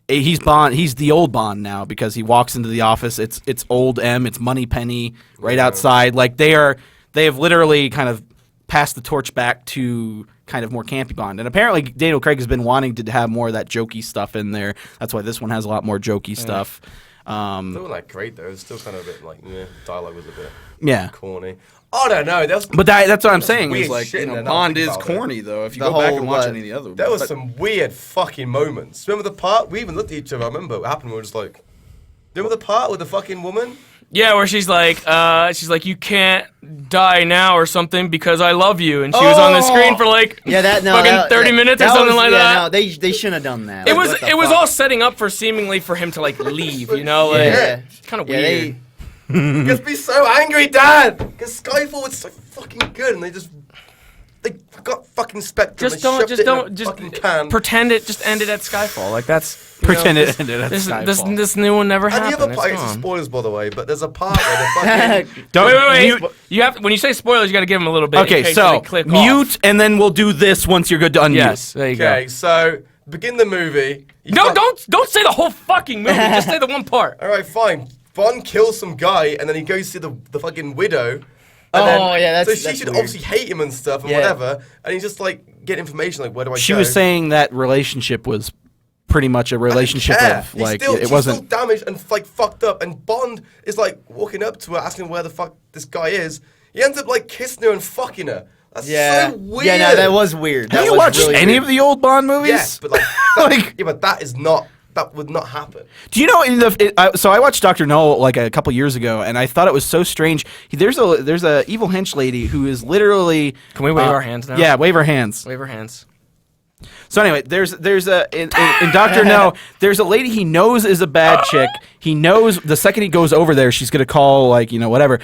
he's Bond. He's the old Bond now because he walks into the office. It's old M. It's Moneypenny right outside. Like they have literally kind of passed the torch back to kind of more campy Bond. And apparently Daniel Craig has been wanting to have more of that jokey stuff in there. That's why this one has a lot more jokey stuff. Still like great though. It was still kind of a bit like dialogue was a bit Yeah. corny. I don't know. There was, But that's what I'm saying. weird Is like shit in there now Bond I think is about it. corny though. If you The go back whole, and watch what? any of the other, there was but- some weird fucking moments. Remember the part? We even looked at each other. I remember what happened. We were just like, remember the part with the fucking woman? yeah, where she's like, you can't die now or something because I love you, and she was on the screen for like Yeah, that no, fucking that- 30 that- minutes or that something was- like yeah, that. No, they shouldn't have done that. It Like, was what the it was fuck? all setting up for seemingly for him to like leave, you know, like Yeah. kind of Yeah, weird. It gets me so angry, Dad. Because Skyfall was so fucking good, and they got fucking Spectrum. Just and don't, shoved just it in a don't, just fucking can. pretend it just ended at Skyfall. Like that's you Pretend know, it ended at Skyfall. This new one never And happened. the other part, It's it's gone. spoilers by the way, but there's a part where the fucking Don't Wait. You have when you say spoilers, you got to give them a little bit. in Okay, case so they click mute off. and then we'll do this once you're good to unmute. Yes, there you okay, so begin the movie. You go. No, can't- don't say the whole fucking movie. Just say the one part. All right, fine. Bond kills some guy, and then he goes to the fucking widow. And Oh, then, yeah, so that's she should weird. obviously hate him and stuff and Yeah. whatever. And he's just like get information like where do I She go? was saying that relationship was pretty much a I didn't relationship care. of He's like still, it she's wasn't. still damaged and like fucked up. And Bond is like walking up to her, asking where the fuck this guy is. He ends up like kissing her and fucking her. That's Yeah. so weird. Yeah, no, that was weird. Have That you was watched really any weird. of the old Bond movies? Yes, but like, yeah, but that would not happen. Do you know in the so I watched Dr. No like a couple years ago, and I thought it was so strange. There's a evil hench lady who is literally. Can we wave our hands now? Yeah, wave our hands. Wave our hands. So anyway, there's a in Dr. No, there's a lady he knows is a bad chick. He knows the second he goes over there, she's gonna call whatever.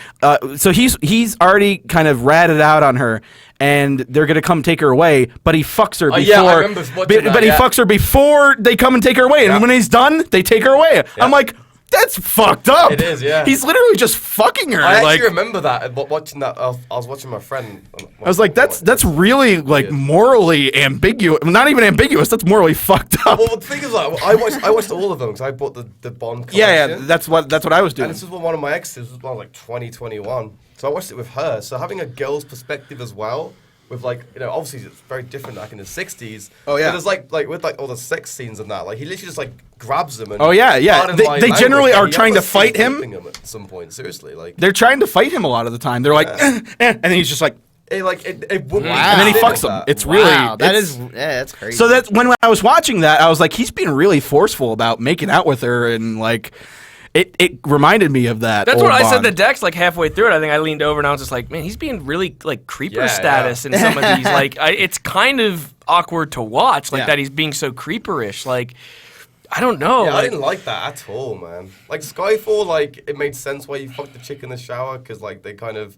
So he's already kind of ratted out on her, and they're gonna come take her away. But he fucks her before. Yeah, I remember watching that, but he yeah. fucks her before they come and take her away. And Yeah. when he's done, they take her away. I'm like, that's fucked up. It is, yeah. He's literally just fucking her. I like, actually remember that watching that. I was watching my friend. I was like, that's really like weird. morally ambiguous. Not even ambiguous. That's morally fucked up. Well, the thing is, like, I watched all of them because I bought the Bond collection. Yeah, that's what I was doing. And this was one of my exes. This was about like 2021. So I watched it with her. So having a girl's perspective as well, with like obviously it's very different back in the 60s. Oh, yeah. But there's like with like all the sex scenes and that, like he literally just like grabs them and. Oh, yeah. pardon They my generally language, are he trying to almost fight sees him. raping at some point. Seriously, like. They're trying to fight him a lot of the time. They're like, and then he's just like, It wouldn't be Wow. and then he considered fucks them. that. It's really Wow, it's- that's crazy. So that's when I was watching that, I was like, he's being really forceful about making out with her, and like, it reminded me of that. That's old what I said Bond. to Dex like halfway through it. I think I leaned over and I was just like, man, he's being really like creeper Yeah, status yeah. in some of these. Like, it's kind of awkward to watch, like Yeah. that he's being so creeperish. Like, I don't know. Yeah, I like- didn't like that at all, man. Like Skyfall, like it made sense why you fucked the chick in the shower because like they kind of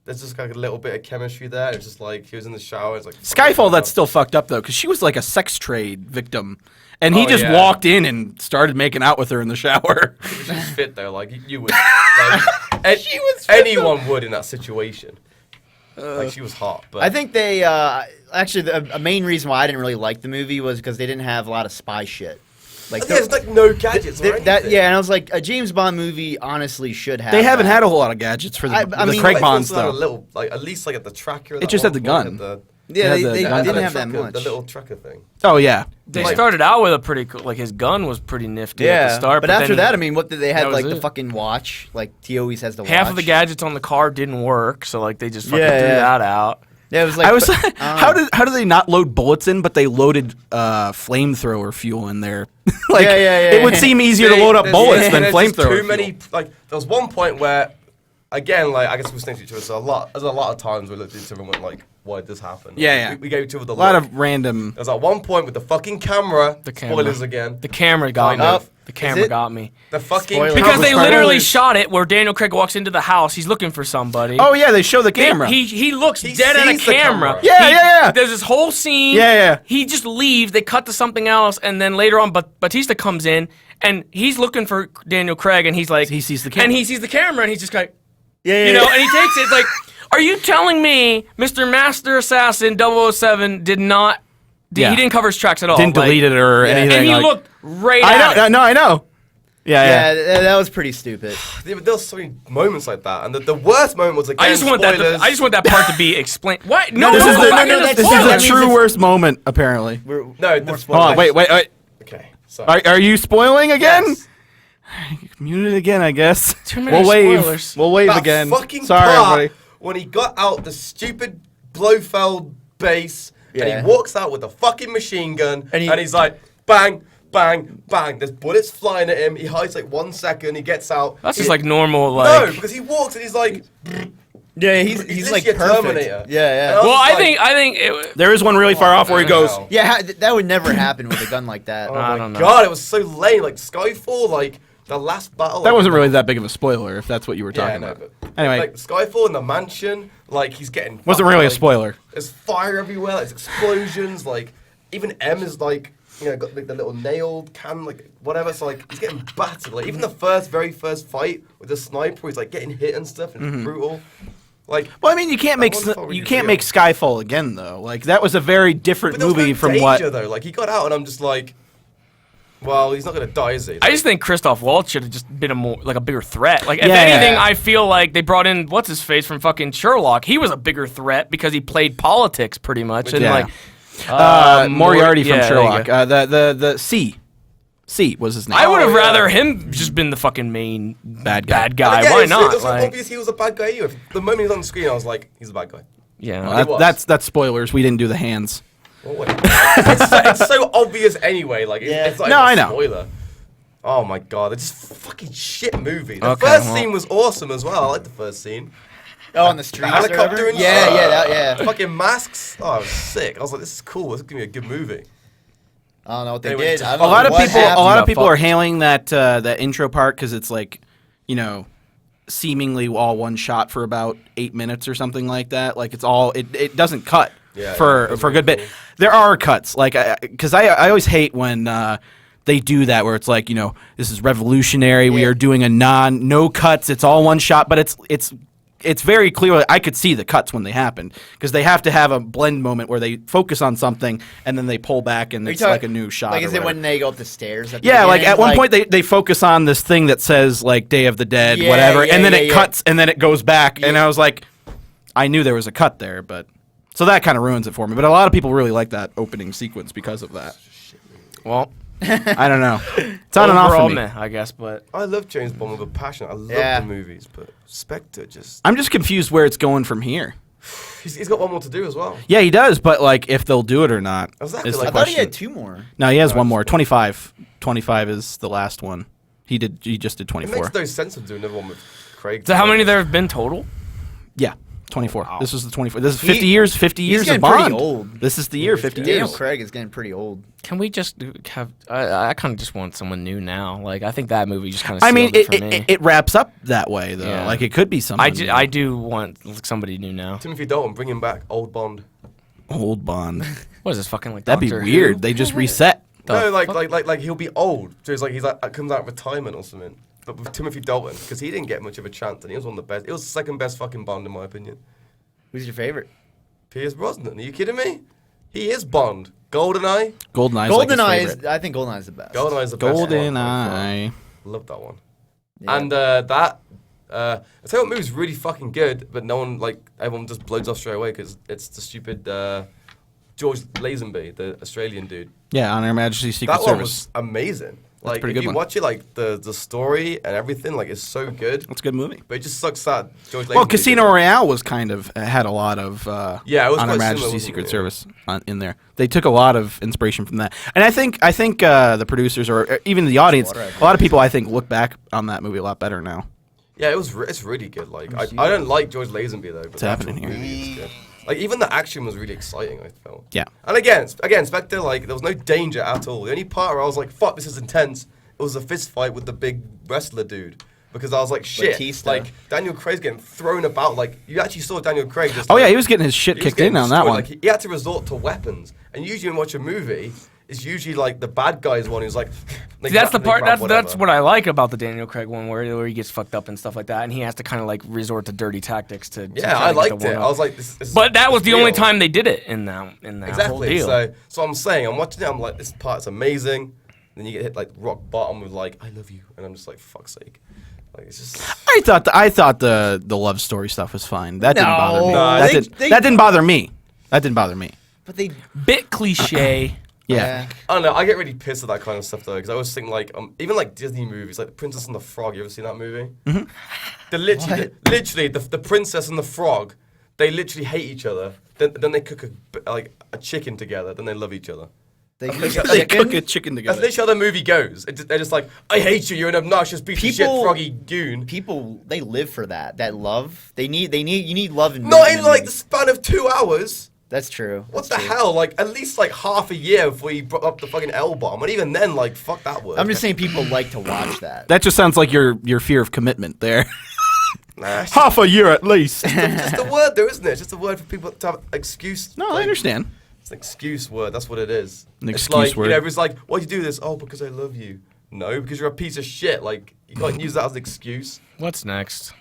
there's just like a little bit of chemistry there. It's just like he was in the shower. It's like Skyfall, that's still fucked up though, because she was like a sex trade victim, and he Oh, just yeah. walked in and started making out with her in the shower. She was fit though. Like you would. Like, anyone would in that situation. Like she was hot, but I think they actually a main reason why I didn't really like the movie was because they didn't have a lot of spy shit. Like there's like no gadgets. Or anything. yeah, and I was like, a James Bond movie honestly should have. They haven't that. had a whole lot of gadgets for the, I the mean, Craig Like, Bonds also had though. a little, like at least like at the tracker. It just had the gun. Yeah, They had they the gun. didn't have that tracker, much. The little tracker thing. Oh yeah, They Like- started out with a pretty cool, like his gun was pretty nifty at the Yeah, start. but after then that, I mean, what did they that have? was Like the it. fucking watch. Like he always has the watch. half of the gadgets on the car didn't work, so like they just fucking Yeah, threw yeah. that out. Yeah, it was like I was. but- how do they not load bullets in, but they loaded flamethrower fuel in there? Like Yeah, yeah, yeah, it would yeah. seem easier to load up bullets than There's just flamethrower. Too many. Like there was one point where, again, like I guess we were next to each other. So there's a lot of times we looked at each other and went like, "Why did this happen?" Yeah, yeah. We gave each other the A lot look. of random. There's at one point with the fucking camera. The camera. Spoilers again. The camera got Kind me. of. The Is camera it? got me. The fucking Spoilers. Because they Spoilers. literally shot it where Daniel Craig walks into the house. He's looking for somebody. Oh yeah, they show the camera. He looks He dead at a sees the camera. camera. Yeah, yeah. There's this whole scene. Yeah, yeah. He just leaves. They cut to something else, and then later on, Batista comes in, and he's looking for Daniel Craig, and he's like, He sees the camera. and he sees the camera, and he's just like, yeah, you know, and he takes it. It's like, are you telling me Mr. Master Assassin 007 did not? Yeah. He didn't cover his tracks at all. Didn't like- delete it or anything. And he like- looked right I at know. it. No, I know. Yeah, yeah, yeah. that was pretty stupid. Yeah, but there was so many moments like that, and the worst moment was again. I just want spoilers. that part to be explained. What? No, This no, is go the, back no, into no, the this spoilers. is spoilers. the true worst moment, apparently. We're, No, more the- Hold on, wait. Okay. Sorry. Are you spoiling again? Yes. Mute it again, I guess. Too many We'll wave. spoilers. We'll wave That again. fucking Sorry, part everybody. when he got out the stupid Blofeld base and Yeah. he walks out with the fucking machine gun And and, he- he's like, bang, bang, bang. There's bullets flying at him. He hides like 1 second. He gets out. That's He- just like normal, no, like. because he walks and he's like, yeah, he's like literally a perfect. Terminator. Yeah, yeah. And I was Well, just I like, think it. There is one really far off where he goes. wow. Yeah, that would never happen with a gun like that. Oh I my don't know. god, it was so lame. Like Skyfall, like the last battle. That like, wasn't really that big of a spoiler, if that's what you were Yeah, talking no, about. but Anyway, like Skyfall in the mansion, like he's getting. wasn't fucked, really a like, spoiler. There's fire everywhere. There's explosions. Like even M is like, you know, got like the little nailed can, like whatever. So like he's getting battered. Like even the very first fight with the sniper, he's like getting hit and stuff. And it's brutal. Like. Well, I mean, you can't make That one's not you really can't real. make Skyfall again, though. Like that was a very different But there was movie no from danger, what. though. Like he got out, and I'm just like, well, he's not gonna die, is he? I just think Christoph Waltz should have just been a bigger threat. Like, if Yeah. anything, I feel like they brought in what's his face from fucking Sherlock. He was a bigger threat because he played politics pretty much, and Yeah. like Moriarty from yeah, there you Sherlock. go. The C was his name. I would have Oh, yeah. rather him just been the fucking main Bad guy. Bad guy. Again, Why It not? was Like, obvious he was a bad guy anyway. The moment he was on the screen, I was like, he's a bad guy. Yeah. Well, it was. That's spoilers. We didn't do the hands. Well, wait. it's so obvious anyway. Like it's like No, a I know. spoiler. Oh my god, it's just fucking shit movie. The Okay, first well. scene was awesome as well. I like the first scene. Oh, on the streets. or Helicopter whatever? and Yeah, stuff. yeah. Fucking masks. Oh, I was sick. I was like, this is cool. This is gonna be a good movie. I don't know what they They were did. just- I A don't lot know of what people, happened. a lot of got people are fucked. hailing that intro part because it's like, seemingly all one shot for about 8 minutes or something like that. Like it doesn't cut Yeah, for it was a good really bit. cool. There are cuts, like because I always hate when they do that where it's like this is revolutionary. We Yeah. are doing no cuts. It's all one shot, but it's very clear. I could see the cuts when they happened because they have to have a blend moment where they focus on something and then they pull back and Are you it's talking- like a new shot. Like, or is it whatever. when they go up the stairs? At the Yeah, like beginning? at one point they focus on this thing that says like Day of the Dead, Yeah, whatever, yeah, and then yeah, it yeah. cuts and then it goes back, and Yeah. I was like, I knew there was a cut there, but so that kind of ruins it for me. But a lot of people really like that opening sequence because of that. Well, I don't know. It's on and off overall, for me. meh, I guess, but I love James Bond with a passion. I love Yeah. the movies, but Spectre just I'm just confused where it's going from here. he's got one more to do as well. Yeah, he does, but like if they'll do it or not Exactly, is the like- I thought he question. had 2 more. No, he has No, one more. just 25. 25 is the last one. He just did It 24. makes no sense to do another one with Craig. so how many there have been total? Yeah, 24. Wow. This was the 24. This is He- 50 years. 50 he's years of getting pretty Bond. old. This is the year. 50 Daniel years. Craig is getting pretty old. Can we just have? I kind of just want someone new now. Like I think that movie just kind of. I mean, it for it, me. it wraps up that way though. Yeah. Like it could be someone. new. I do want somebody new now. Timothy Dalton, bring him back, old Bond. Old Bond. What is this fucking like? That'd be Doctor Who? weird. They just reset. No, like he'll be old. So he's like comes out of retirement or something. But with Timothy Dalton, because he didn't get much of a chance, and he was one of the best. It was the second best fucking Bond in my opinion. Who's your favorite? Pierce Brosnan. Are you kidding me? He is Bond. GoldenEye. Goldeneye. Like his GoldenEye favorite. is. I think GoldenEye is the best. GoldenEye is the best one. GoldenEye. Love that one. Yeah. And that. I tell you what movie's really fucking good, but no one everyone just blows off straight away because it's the stupid George Lazenby, the Australian dude. Yeah, on Her Majesty's Secret That one Service. was amazing. Like pretty if good you one. watch it, like the story and everything, like it's so good. That's a good movie. But it just sucks that George Lazenby. Well, Casino did it. Royale was kind of had a lot of Yeah, it was on Her quite similar, Majesty's wasn't Secret it? Service in there. They took a lot of inspiration from that, and I think the producers or even the audience, a lot of people I think look back on that movie a lot better now. Yeah, it's really good. Like I don't like George Lazenby though, but What's the happening actual here? movie is good. Like even the action was really exciting. I felt. Yeah. And again, Spectre, like there was no danger at all. The only part where I was like, "Fuck, this is intense," it was a fist fight with the big wrestler dude. Because I was like, shit, Batista. like Daniel Craig's getting thrown about. Like you actually saw Daniel Craig. Just, Oh like, yeah, he was getting his shit he was kicked in getting on that destroyed. one. Like he had to resort to weapons. And usually when you watch a movie, it's usually like the bad guy's one who's like. See, that's the they part. grab That's whatever. what I like about the Daniel Craig one, where he gets fucked up and stuff like that, and he has to kind of like resort to dirty tactics to. Yeah, try I to get liked the it. one I up. was like, this is But that was the only real. time they did it in that whole Exactly. deal. So I'm saying, I'm watching it. I'm like, this part's amazing. Then you get hit like rock bottom with like, I love you, and I'm just like, fuck's sake. Like it's just. I thought the love story stuff was fine. That didn't bother me. No, That didn't bother me. That didn't bother me. But they. Bit cliche. Yeah. I don't know. I get really pissed at that kind of stuff though, because I always think like, even like Disney movies, like The Princess and the Frog. You ever seen that movie? Mm-hmm. Literally, the princess and the frog, they literally hate each other. Then they cook a chicken together. Then they love each other. They cook They chicken. cook a chicken That's together. literally how the movie goes. They're just like, I hate you. You're an obnoxious piece of shit, People- froggy goon. People, they live for that. That love. You need love in Not in in like the movies. span of 2 hours. That's true. What That's the true. hell? Like at least like half a year before you brought up the fucking L bomb, and even then, like fuck that word. I'm just saying people like to watch that. That just sounds like your fear of commitment there. Nah, it's Half a year at least. just a word, though, isn't it? It's just a word for people to have excuse. No, I like, understand. It's an excuse word. That's what it is. An It's excuse like, word. You know, it's like, why do you do this? Oh, because I love you. No, because you're a piece of shit. Like you can't use that as an excuse. What's next?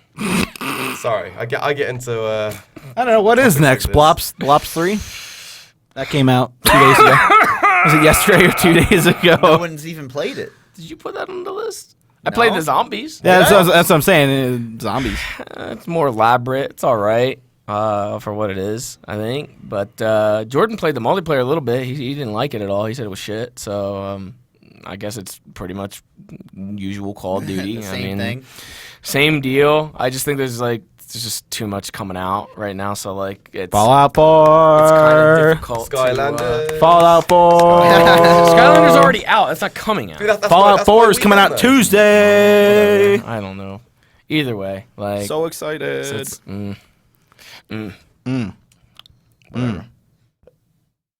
Sorry, I get into. I don't know what is next. this. Blops 3. That came out 2 days ago. Was it yesterday or 2 days ago? No one's even played it. Did you put that on the list? I played the zombies. Yeah, that's what I'm saying. Zombies. It's more elaborate. It's all right for what it is, I think. But Jordan played the multiplayer a little bit. He didn't like it at all. He said it was shit. So I guess it's pretty much usual Call of Duty. The same thing. Same deal. I just think there's like there's just too much coming out right now. So like it's Fallout it's kind of 4. difficult. Skylanders. Fallout 4. Skylanders already out. It's not coming out. Dude, that's Fallout why 4 is we coming done out that. Tuesday. I don't know. Either way, like So excited. it's,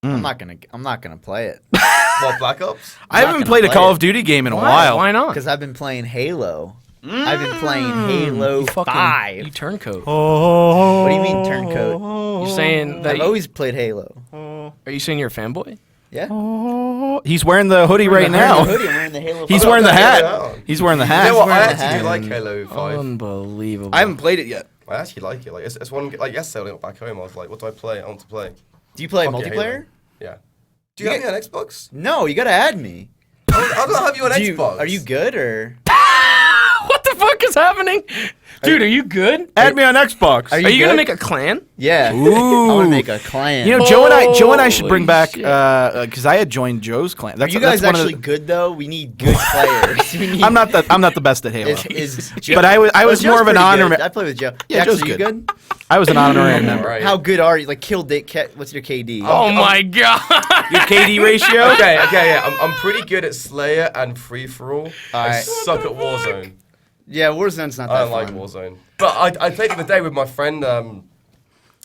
I'm not gonna play it What, Black Ops? I haven't gonna played a play Call it. of Duty game in a why? while. Why not? because I've been playing Halo. I've been playing Halo You fucking 5. you turncoat. What do you mean turncoat? You're saying that I've always played Halo. are you saying you're a fanboy? Yeah. He's wearing the hoodie right I'm now. wearing the hoodie, I'm wearing the Halo. He's 5. wearing the hat. Yeah. He's wearing the You know hat. what? I wearing the actually hat. do like Halo 5. Unbelievable. I haven't played it yet. I actually like it. Like it's one. Like yesterday, I got back home. I was like, "What do I play? I want to play." Do you play Fuck yeah, multiplayer? Halo. Yeah. Do you have me on Xbox? No, you gotta add me. I don't have you on Xbox. Are you good or? what the fuck is happening? Dude, are you good? Add me on Xbox. Are Are you gonna good? make a clan? Yeah. I Ooh. want to make a clan. You know, Joe and I should Holy bring back shit. because I had joined Joe's clan. are That's you guys that's one of actually good though? We need good players. We need, I'm not the best at Halo. Is Joe, But I was Joe's more of an pretty honor. good. I play with Joe. Yeah, Jax, Joe's are you good. good? I was an honorary member. Right. How good are you? Like kill Dick. What's your KD? Oh my god. Your KD ratio? Okay, yeah. I'm pretty good at Slayer and Free for All. I Alright. suck at Warzone. Yeah, Warzone's not I that don't like fun. Warzone. But I played it the day with my friend.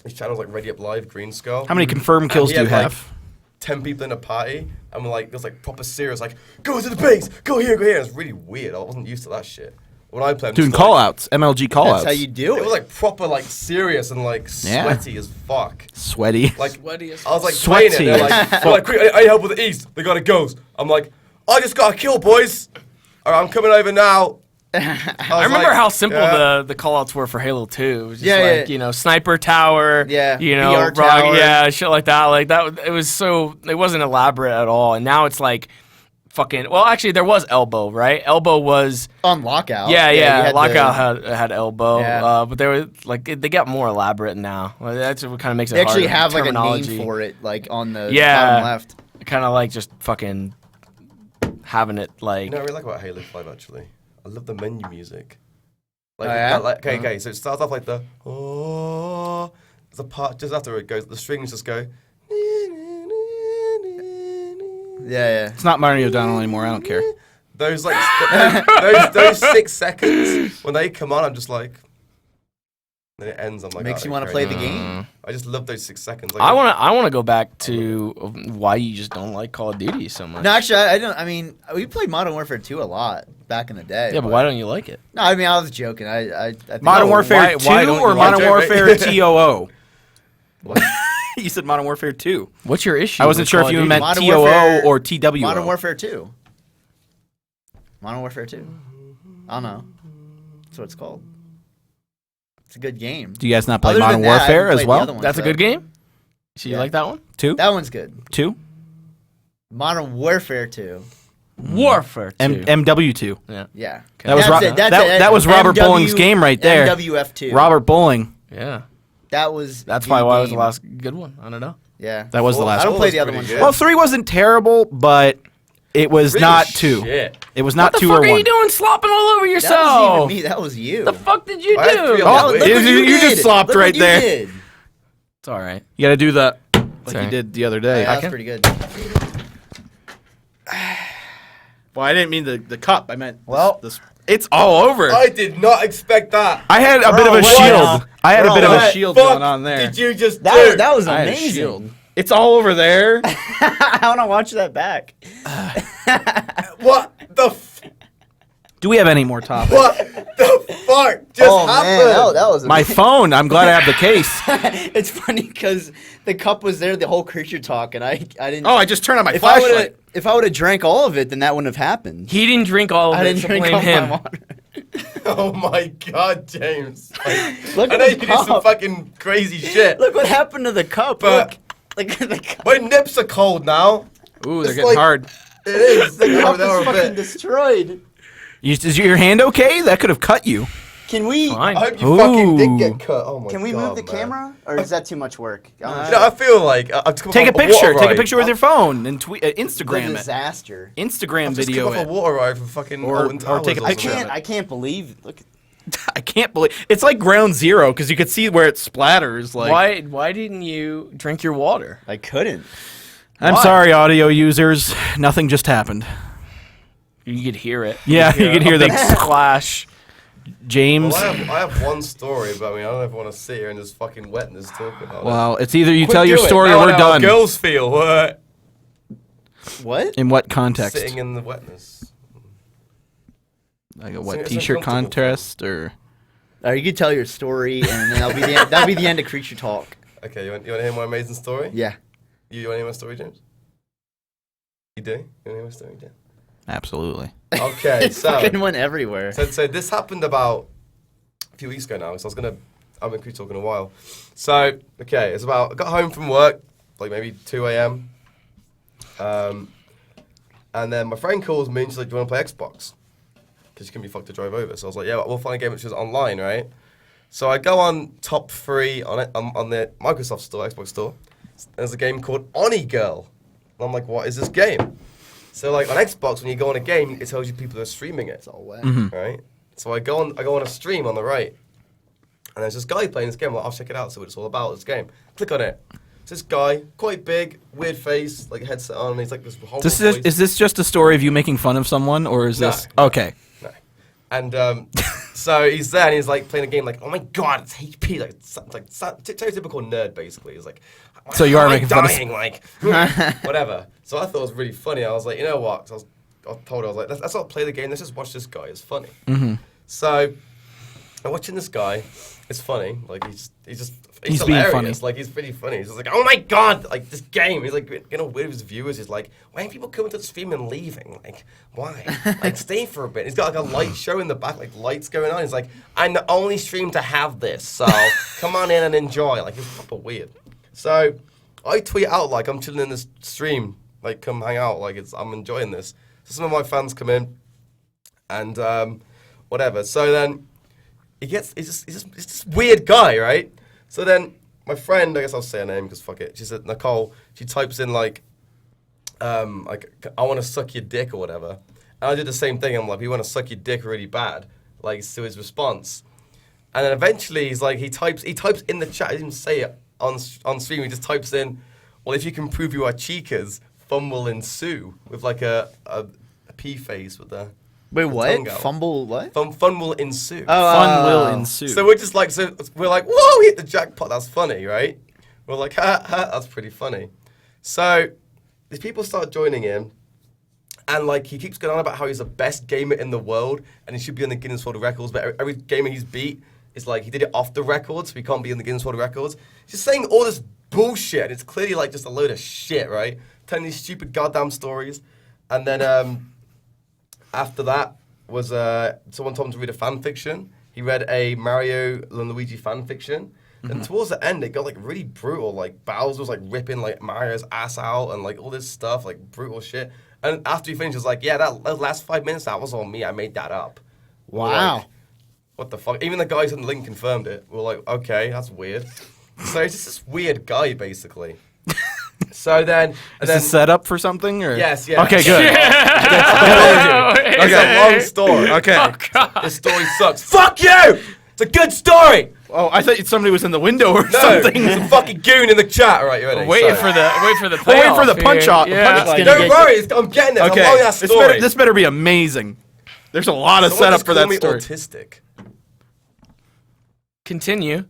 His channel's like Ready Up Live, Green Skull. How many confirmed kills he do you had, like, have? 10 people in a party, and we're like, it was like proper serious, like, go to the base, go here, go here. It was really weird. I wasn't used to that shit. When I played, Doing call outs, MLG call outs. That's how you do It it. was like proper, like serious and like Yeah. sweaty as fuck. Sweaty. Like, Sweaty as I was like Sweaty playing it. They're as like, they're like, quick, I need help with the east. They got a ghost. I'm like, I just got a kill, boys. All right, I'm coming over now. I remember how simple the callouts were for Halo 2. It was just Yeah, like, yeah. you know, sniper tower, Yeah, you know, BR tower. yeah, shit like that. Like that it was so it wasn't elaborate at all. And now it's like fucking well, actually there was elbow, right? Elbow was On lockout. yeah, you had lockout had elbow, Yeah. but they were like they got more elaborate now. Like, that's what kind of makes it They actually harder. have like a Terminology. name for it, like on the Yeah. bottom left. Kind of like just fucking having it like You know what I really like about Halo 5 actually? I love the menu music. Like, Oh, yeah? okay, so it starts off like the oh, there's a part just after it goes, the strings just go. Yeah, It's not Mario O'Donnell anymore. I don't care. Those like those 6 seconds when they come on, I'm just like. Then it ends. I'm like. Makes oh, you want to great. play the game. I just love those 6 seconds. Like, I want to go back to why you just don't like Call of Duty so much. No, actually, I don't. I mean, we played Modern Warfare 2 a lot back in the day. Yeah, but why don't you like it? No, I mean, I was joking. I think Modern No, Warfare why 2 don't or you Modern like it? Warfare TOO? You said Modern Warfare 2. What's your issue? I wasn't with sure Call if of you Duty? meant Modern TOO Warfare- or TWO. Modern Warfare 2. Modern Warfare 2. I don't know. That's what it's called. It's a good game. Do you guys not play Other than Modern that, I Warfare haven't as played the well? other ones, That's a though. good game. So you Yeah. like that one? 2? That one's good. 2? Modern Warfare 2. Warfare 2. Yeah. MW2. That was That's Ro- it, that's that, it. that was Robert MW Bowling's game right there. MWF2. Robert Bowling. Yeah. That was. That's the probably why it was the game. last good one. I don't know. Yeah. That was the Four- last I don't one. play was the other pretty ones. good. Well, 3 wasn't terrible, but it was Really not was 2. shit. It was What not the 2 fuck or are 1. you doing slopping all over That yourself? wasn't even me. That was you. The fuck did you I had do? 3 on Oh, the Look list. what you did. just slopped Look what right you there. did. It's all right. You got to do the like Sorry. you did the other day. Yeah, that's pretty good. Well, I didn't mean the cup. I meant Well- this. It's all over. I did not expect that. I had a bit of a all wet shield. now. I had a We're bit of all a wet. shield Fuck going on there. Did you just That do? was, that was I had a amazing. shield. It's all over there. I want to watch that back. What the Do we have any more topics? what the fuck just Oh happened? man, that was My amazing. phone. I'm glad I have the case. It's funny because the cup was there, the whole creature talk, and I didn't. Oh, I just turned on my if I would flashlight. have drank all of it, then that wouldn't have happened. He didn't drink all of I it, didn't so drink blame all him. my water. Oh my god, James. Like, Look I at know the you can do some cup. fucking crazy shit. Look what happened to the cup. But- Look at the cup. My nips are cold now. Ooh, they're It's getting like- hard. It is. The They cup were is a fucking bit. destroyed. Is your hand okay? That could have cut you. Can we? Fine. I hope you fucking did Ooh. get cut. Oh my god. Can we move the man. camera, or is that too much work? You know, I feel like I've just come Take a off water picture. Take a ride. picture with your phone and tweet, The Instagram it. disaster. Instagram I've just video come off a it. water ride from fucking Or- Alton or take a Towers picture. something. I can't believe. Look. I can't believe it's like Ground Zero because you could see where it splatters. Like, Why didn't you drink your water? I couldn't. I'm sorry, audio users. Nothing just happened. You could hear it. Yeah, you could hear the big splash. James. Well, I have one story, but I mean, I don't ever want to sit here and just fucking wetness talk about it. Well, it's either you Quick, tell your do it. story Now or I we're know how done. girls feel. What? In what context? Sitting in the wetness. Like a what It's t-shirt uncomfortable. contest or? You could tell your story, and then that'll be the end of Creature Talk. Okay, you want to hear my amazing story? Yeah. You want to hear my story, James? You do? You want to hear my story, James? Absolutely. Okay, It so fucking went everywhere. So this happened about a few weeks ago now. So I've been talking a while. So okay, I got home from work like maybe 2 a.m. And then my friend calls me and she's like, "Do you want to play Xbox?" Because she couldn't be fucked to drive over. So I was like, "Yeah, we'll find a game which is online, right?" So I go on top 3 on the Microsoft store, Xbox store. There's a game called Oni Girl. And I'm like, "What is this game?" So like on Xbox, when you go on a game, it tells you people are streaming it. It's all wet. Right? So I go on a stream on the right, and there's this guy playing this game. I'm like, I'll check it out, see what it's all about, this game. Click on it. It's this guy, quite big, weird face, like a headset on, and he's like this horrible voice. Is this just a story of you making fun of someone, or is this okay? No. And so he's there, and he's like playing a game like, oh my god, it's HP, like stereotypical nerd, basically. He's like, So you are am I making fun of dying, like, whatever. So I thought it was really funny. I was like, you know what? So I told her, I was like, let's not play the game. Let's just watch this guy. It's funny. Mm-hmm. So I'm watching this guy. It's funny. Like he's being hilarious. funny. Like he's pretty funny. He's just like, oh my god, like this game. He's like, you know, with his viewers, he's like, why aren't people coming to the stream and leaving? Like, why? Like, stay for a bit. He's got like a light show in the back, like lights going on. He's like, I'm the only stream to have this, so come on in and enjoy. Like, it's proper weird. So I tweet out like I'm chilling in this stream, like come hang out, like I'm enjoying this. So some of my fans come in, and whatever. So then he's just this weird guy, right? So then my friend, I guess I'll say her name because fuck it. She said Nicole. She types in like I want to suck your dick or whatever. And I did the same thing. I'm like, you want to suck your dick really bad, like to his response. And then eventually he's like, he types in the chat. He didn't say it on stream. He just types in, well, if you can prove you are cheekers, fun will ensue, with like a P face with the Wait, the what? tongue out. Fumble what? Fun will ensue. Fun will ensue. So we're just like, we're like, whoa, we hit the jackpot. That's funny, right? We're like, ha, ha, that's pretty funny. So these people start joining in, and like he keeps going on about how he's the best gamer in the world, and he should be on the Guinness World Records. But every gamer he's beat is like he did it off the record, so he can't be in the Guinness World Records. He's just saying all this bullshit. It's clearly like just a load of shit, right? Telling these stupid goddamn stories, and then after that was someone told him to read a fan fiction. He read a Mario and Luigi fan fiction. And towards the end, it got like really brutal. Like Bowser was like ripping like Mario's ass out and like all this stuff, like brutal shit. And after he finished, he was like, "Yeah, that last 5 minutes, that was all me. I made that up." We were Wow. like, what the fuck? Even the guys in the link confirmed it. We were like, "Okay, that's weird." So he's just this weird guy, basically. So then, Is this set up for something or? Yes, yeah. Okay, good. It's a long story. Okay. This story sucks. Fuck you! It's a good story. Oh, I thought somebody was in the window or No, something. there's a fucking goon in the chat. Right, you ready? Waiting So- for the We're waiting for the payoff punch here. out. Yeah. It's gonna Don't get- worry, I'm getting there. It's a long ass This story. this better be amazing. There's a lot of Someone setup just for called that me story. Autistic. Continue.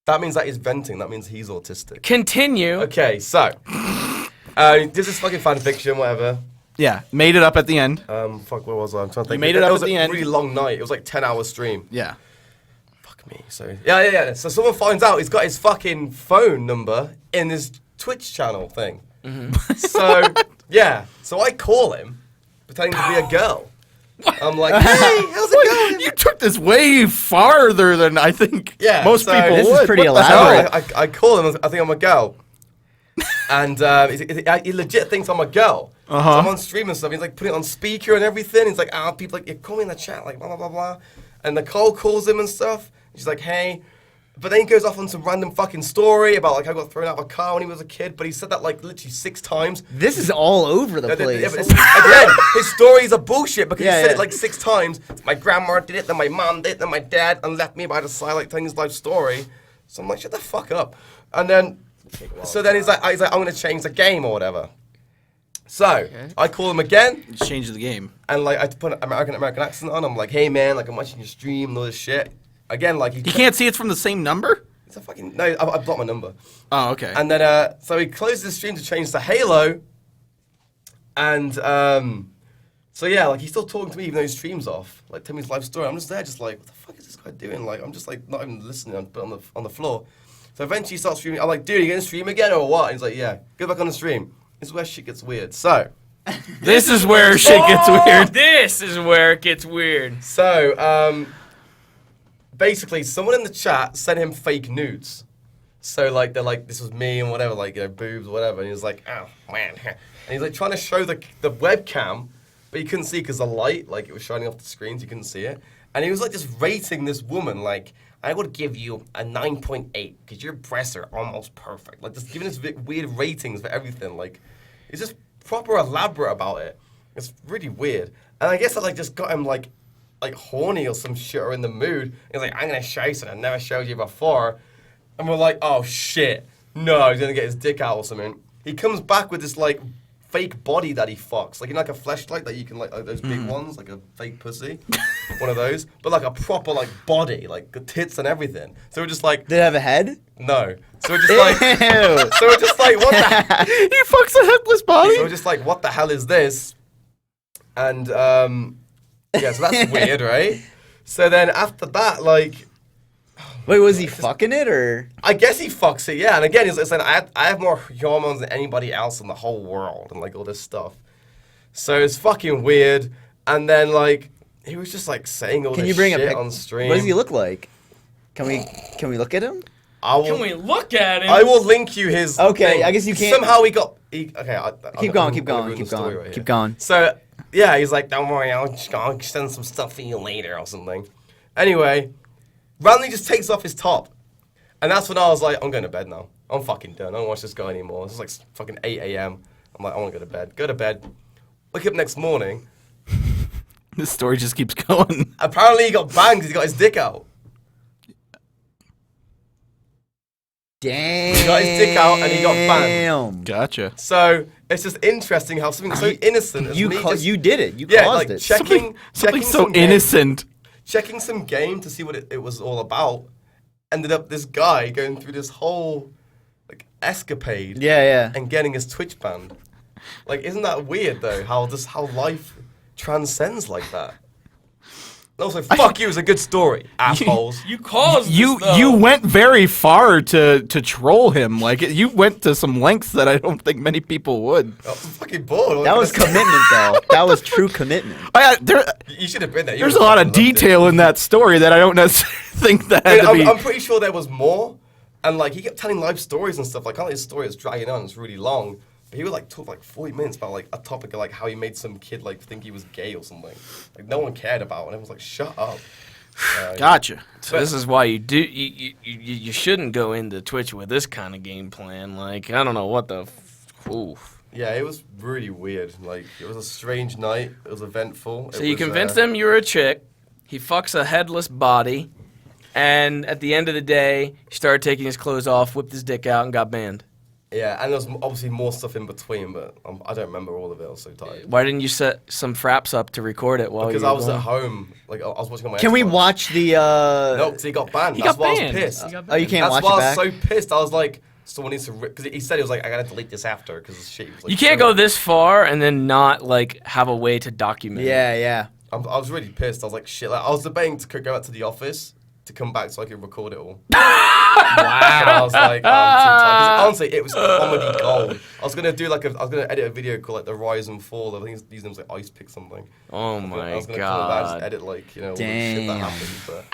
That means that he's venting. That means he's autistic. Continue. Okay, so this is fucking fan fiction, whatever. Yeah, made it up at the end. Fuck, where was I? I'm trying to think. made it up was at the a end. really long night. It was like 10-hour stream. Yeah. Fuck me. So yeah. So someone finds out he's got his fucking phone number in his Twitch channel thing. So yeah, so I call him, pretending to be a girl. I'm like, hey, how's it going? You took this way farther than I think Yeah, most so people this is would. pretty What the hell? elaborate. I call him. I think I'm a girl, and he legit thinks I'm a girl. So I'm on stream and stuff. He's like putting it on speaker and everything. He's like, people like, you call me in the chat, like blah blah blah blah. And Nicole calls him and stuff. She's like, hey, But then he goes off on some random fucking story about like how he got thrown out of a car when he was a kid. But he said that like literally 6 times. This is all over the place. Yeah, but again, his stories are bullshit because he said Yeah. it like 6 times. My grandma did it, then my mom did it, then my dad, and left me by the side like telling his life story. So I'm like, shut the fuck up. And then, so then he's like, I'm gonna change the game or whatever. So I call him again. Just change the game. And like I put an American accent on. I'm like, hey man, like I'm watching your stream and all this shit. Again, like You can't see it's from the same number? It's a fucking no. I blocked my number. Oh, okay. And then so he closes the stream to change to Halo. And so yeah, like he's still talking to me even though his stream's off. Like tell me his life story. I'm just there, just like, what the fuck is this guy doing? Like I'm just like not even listening. But on the floor. So eventually he starts streaming. I'm like, dude, you gonna stream again or what? And he's like, yeah, go back on the stream. This is where shit gets weird. So. This is where shit gets weird. This is where it gets weird. So, basically, someone in the chat sent him fake nudes. So, like, they're like, this was me and whatever, like, you know, boobs or whatever. And he was like, oh, man. And he's, like, trying to show the webcam, but you couldn't see because the light, like, it was shining off the screen, so you couldn't see it. And he was, like, just rating this woman, like, I would give you a 9.8 because your breasts are almost perfect. Like, just giving us weird ratings for everything. Like, he's just proper elaborate about it. It's really weird. And I guess I like just got him like horny or some shit or in the mood. He's like, I'm gonna show you something I never showed you before. And we're like, oh shit. No, he's gonna get his dick out or something. He comes back with this like fake body that he fucks. Like, you know, like a fleshlight that you can like those big ones, like a fake pussy. One of those. But like a proper like body, like the tits and everything. So we're just like, Did it have a head? no. So we're just like, Ew. so we're just like, what the He fucks a headless body? So we're just like, what the hell is this? And yeah, so that's weird, right? So then after that, like, Wait, was he fucking it or? I guess he fucks it, yeah. And again, he's saying, I have more hormones than anybody else in the whole world, and like all this stuff. So it's fucking weird. And then like, he was just like saying all Can this you bring a shit pic? on stream. What does he look like? Can we look at him? Can we look at him? I will link you his. Okay, thing. I guess you can't- Somehow he got. Okay, Keep going, keep going, keep going, keep going. So yeah, he's like, don't worry, I'll send some stuff for you later or something. Anyway, randomly just takes off his top, and that's when I was like, I'm going to bed now. I'm fucking done. I don't watch this guy anymore. It's like fucking 8 a.m. I'm like, I want to go to bed. Go to bed. Wake up next morning. This story just keeps going. Apparently he got banged because he got his dick out. Damn. He got his dick out and he got banned. Gotcha. So it's just interesting how something so innocent as You me just, you did it. You yeah, caused like it. checking Something so some game- innocent. checking some game to see what it was all about. Ended up this guy going through this whole like escapade. Yeah. And getting his Twitch banned. Like, isn't that weird though? How life transcends like that. And also, fuck you is a good story, assholes. You caused You this, though. you went very far to troll him. Like you went to some lengths that I don't think many people would. I was fucking bored. That was commitment, though. That was true commitment. You should have been there. You There's a would've lot of fucking loved it. detail in that story that I don't necessarily think that had to be. I'm pretty sure there was more. And like, he kept telling life stories and stuff. Like, kind of his story is dragging on. It's really long. But he would like talk for like 40 minutes about like a topic of like how he made some kid like think he was gay or something. Like no one cared about, and everyone's like, "Shut up." Gotcha. So this is why you shouldn't go into Twitch with this kind of game plan. Like, I don't know what the. Oof. Yeah, it was really weird. Like, it was a strange night. It was eventful. So you convinced him you were a chick. He fucks a headless body, and at the end of the day, he started taking his clothes off, whipped his dick out, and got banned. Yeah, and there was obviously more stuff in between, but I don't remember all of it. I was so tired. Why didn't you set some fraps up to record it while Because you I were was gone? at home. Like, I was watching on my Can we Xbox. watch the? No, because he got banned. He That's got why banned. I was pissed. He got Oh, you can't That's watch why it back. I was so pissed. I was like, someone needs to because he said he was like, I gotta delete this after because shit. Was, like, You can't so- go this far and then not like have a way to document. it. Yeah. I was really pissed. I was like, shit. Like, I was debating to go back to the office to come back so I could record it all. Wow. I was like, oh, I'm too tired. 'Cause honestly, it was comedy gold. I was gonna do like I was gonna edit a video called like the rise and fall. I think these names like ice pick something. Oh I my was gonna come back and just god. edit like all the shit that Damn. happened, but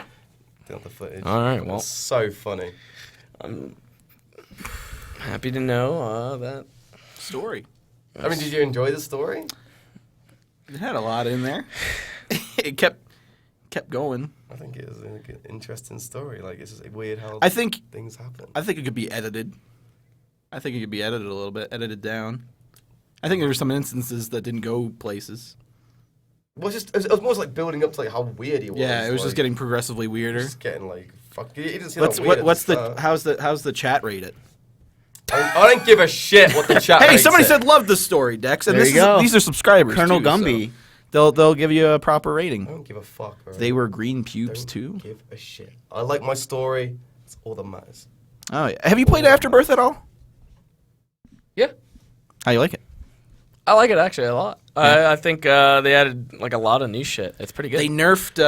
didn't have the footage. All right, It well. was so funny. Happy to know that. Story. I mean, did you enjoy the story? It had a lot in there. It kept kept going. I think it was an interesting story. Like, it's just weird how I think things happen. it could be edited. I think it could be edited a little bit, edited down. I think there were some instances that didn't go places. Well, it was more like building up to like how weird he was. Yeah, it was like, just getting progressively weirder. just getting like fuck. He didn't seem that weird at What's the start. how's the chat rated? I don't give a shit what the chat. Hey, rates somebody it. said love this story, Dex, and There this you go. these are subscribers. Colonel too, so Gumby. they'll give you a proper I rating. don't give a fuck. Bro. They were green pubes Don't too. give a shit. I like my story. It's all that matters. Oh, yeah. Have you played Afterbirth at all? Yeah. How you like it? I like it actually a lot. I think they added like a lot of new shit. It's pretty good. They nerfed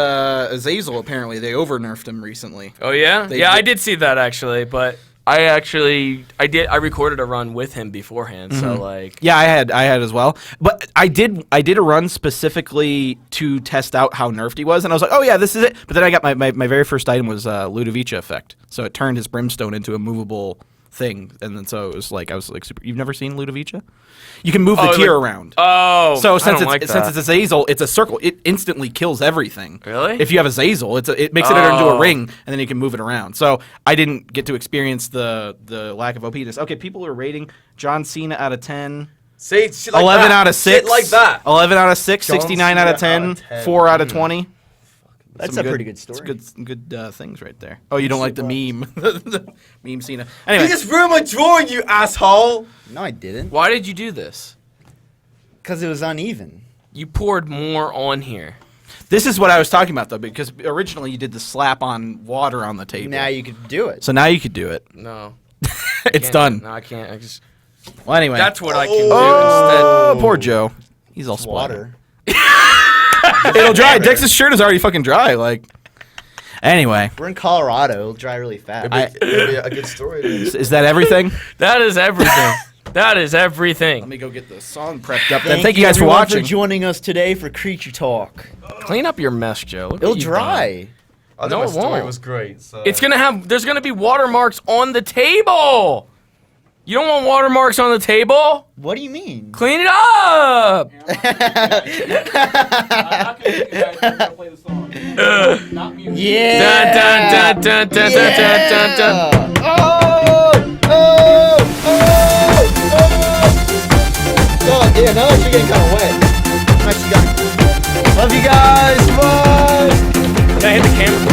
Azazel. Apparently, they over nerfed him recently. Oh yeah, They yeah, I did- did see that actually, but I recorded a run with him beforehand, so like Yeah, I had as well. But I did a run specifically to test out how nerfed he was, and I was like, oh yeah, this is it. But then I got my very first item was Ludovica effect, so it turned his brimstone into a movable thing, and then so it was like I was like, super, you've never seen Ludovica? You can move the Oh, tier like- around. oh, So I since don't it's like since it's Azazel, it's a circle. It instantly kills everything. Really? If you have Azazel, it makes it into a Oh. ring, and then you can move it around. So I didn't get to experience the lack of OPness. Okay, people are rating John Cena out of 10. See, shit like 11 that. out of 6. Shit like that. 11 out of 6. John 69 out of Cena 10. out of 10. 4 out of 20. That's Some a pretty good story. It's good things right there. Oh, you don't like the meme. The meme Cena. You Anyway, just ruined my drawing, you asshole. No, I didn't. Why did you do this? Because it was uneven. You poured more on here. this is what I was talking about, though, because originally you did the slap on water on the table. Now you could do it. So now you could do it. No, It's Can't- done. No, I can't. I just Well, anyway. that's what I can Oh, poor Joe. He's all It's splattered. water. It'll dry. Dex's shirt is already fucking dry. Like, anyway, We're in Colorado. It'll dry really fast. It'd be a good story. is that everything? do. That is everything. That is everything. Let me go get the song prepped up. Thank you guys for everyone watching. for joining us today for Creature Talk. Clean up your mess, Joe. Look what It'll you've dry. I think No, my it story won't. was great. So. done. It's gonna have. There's gonna be watermarks on the table. You don't want watermarks on the table? What do you mean? Clean it up. Yeah. Dun, dun, dun, dun, dun, dun, dun, dun. Oh, yeah, now that you're getting kind of wet. Nice, you got. Love you guys. Bye. Can I hit the camera?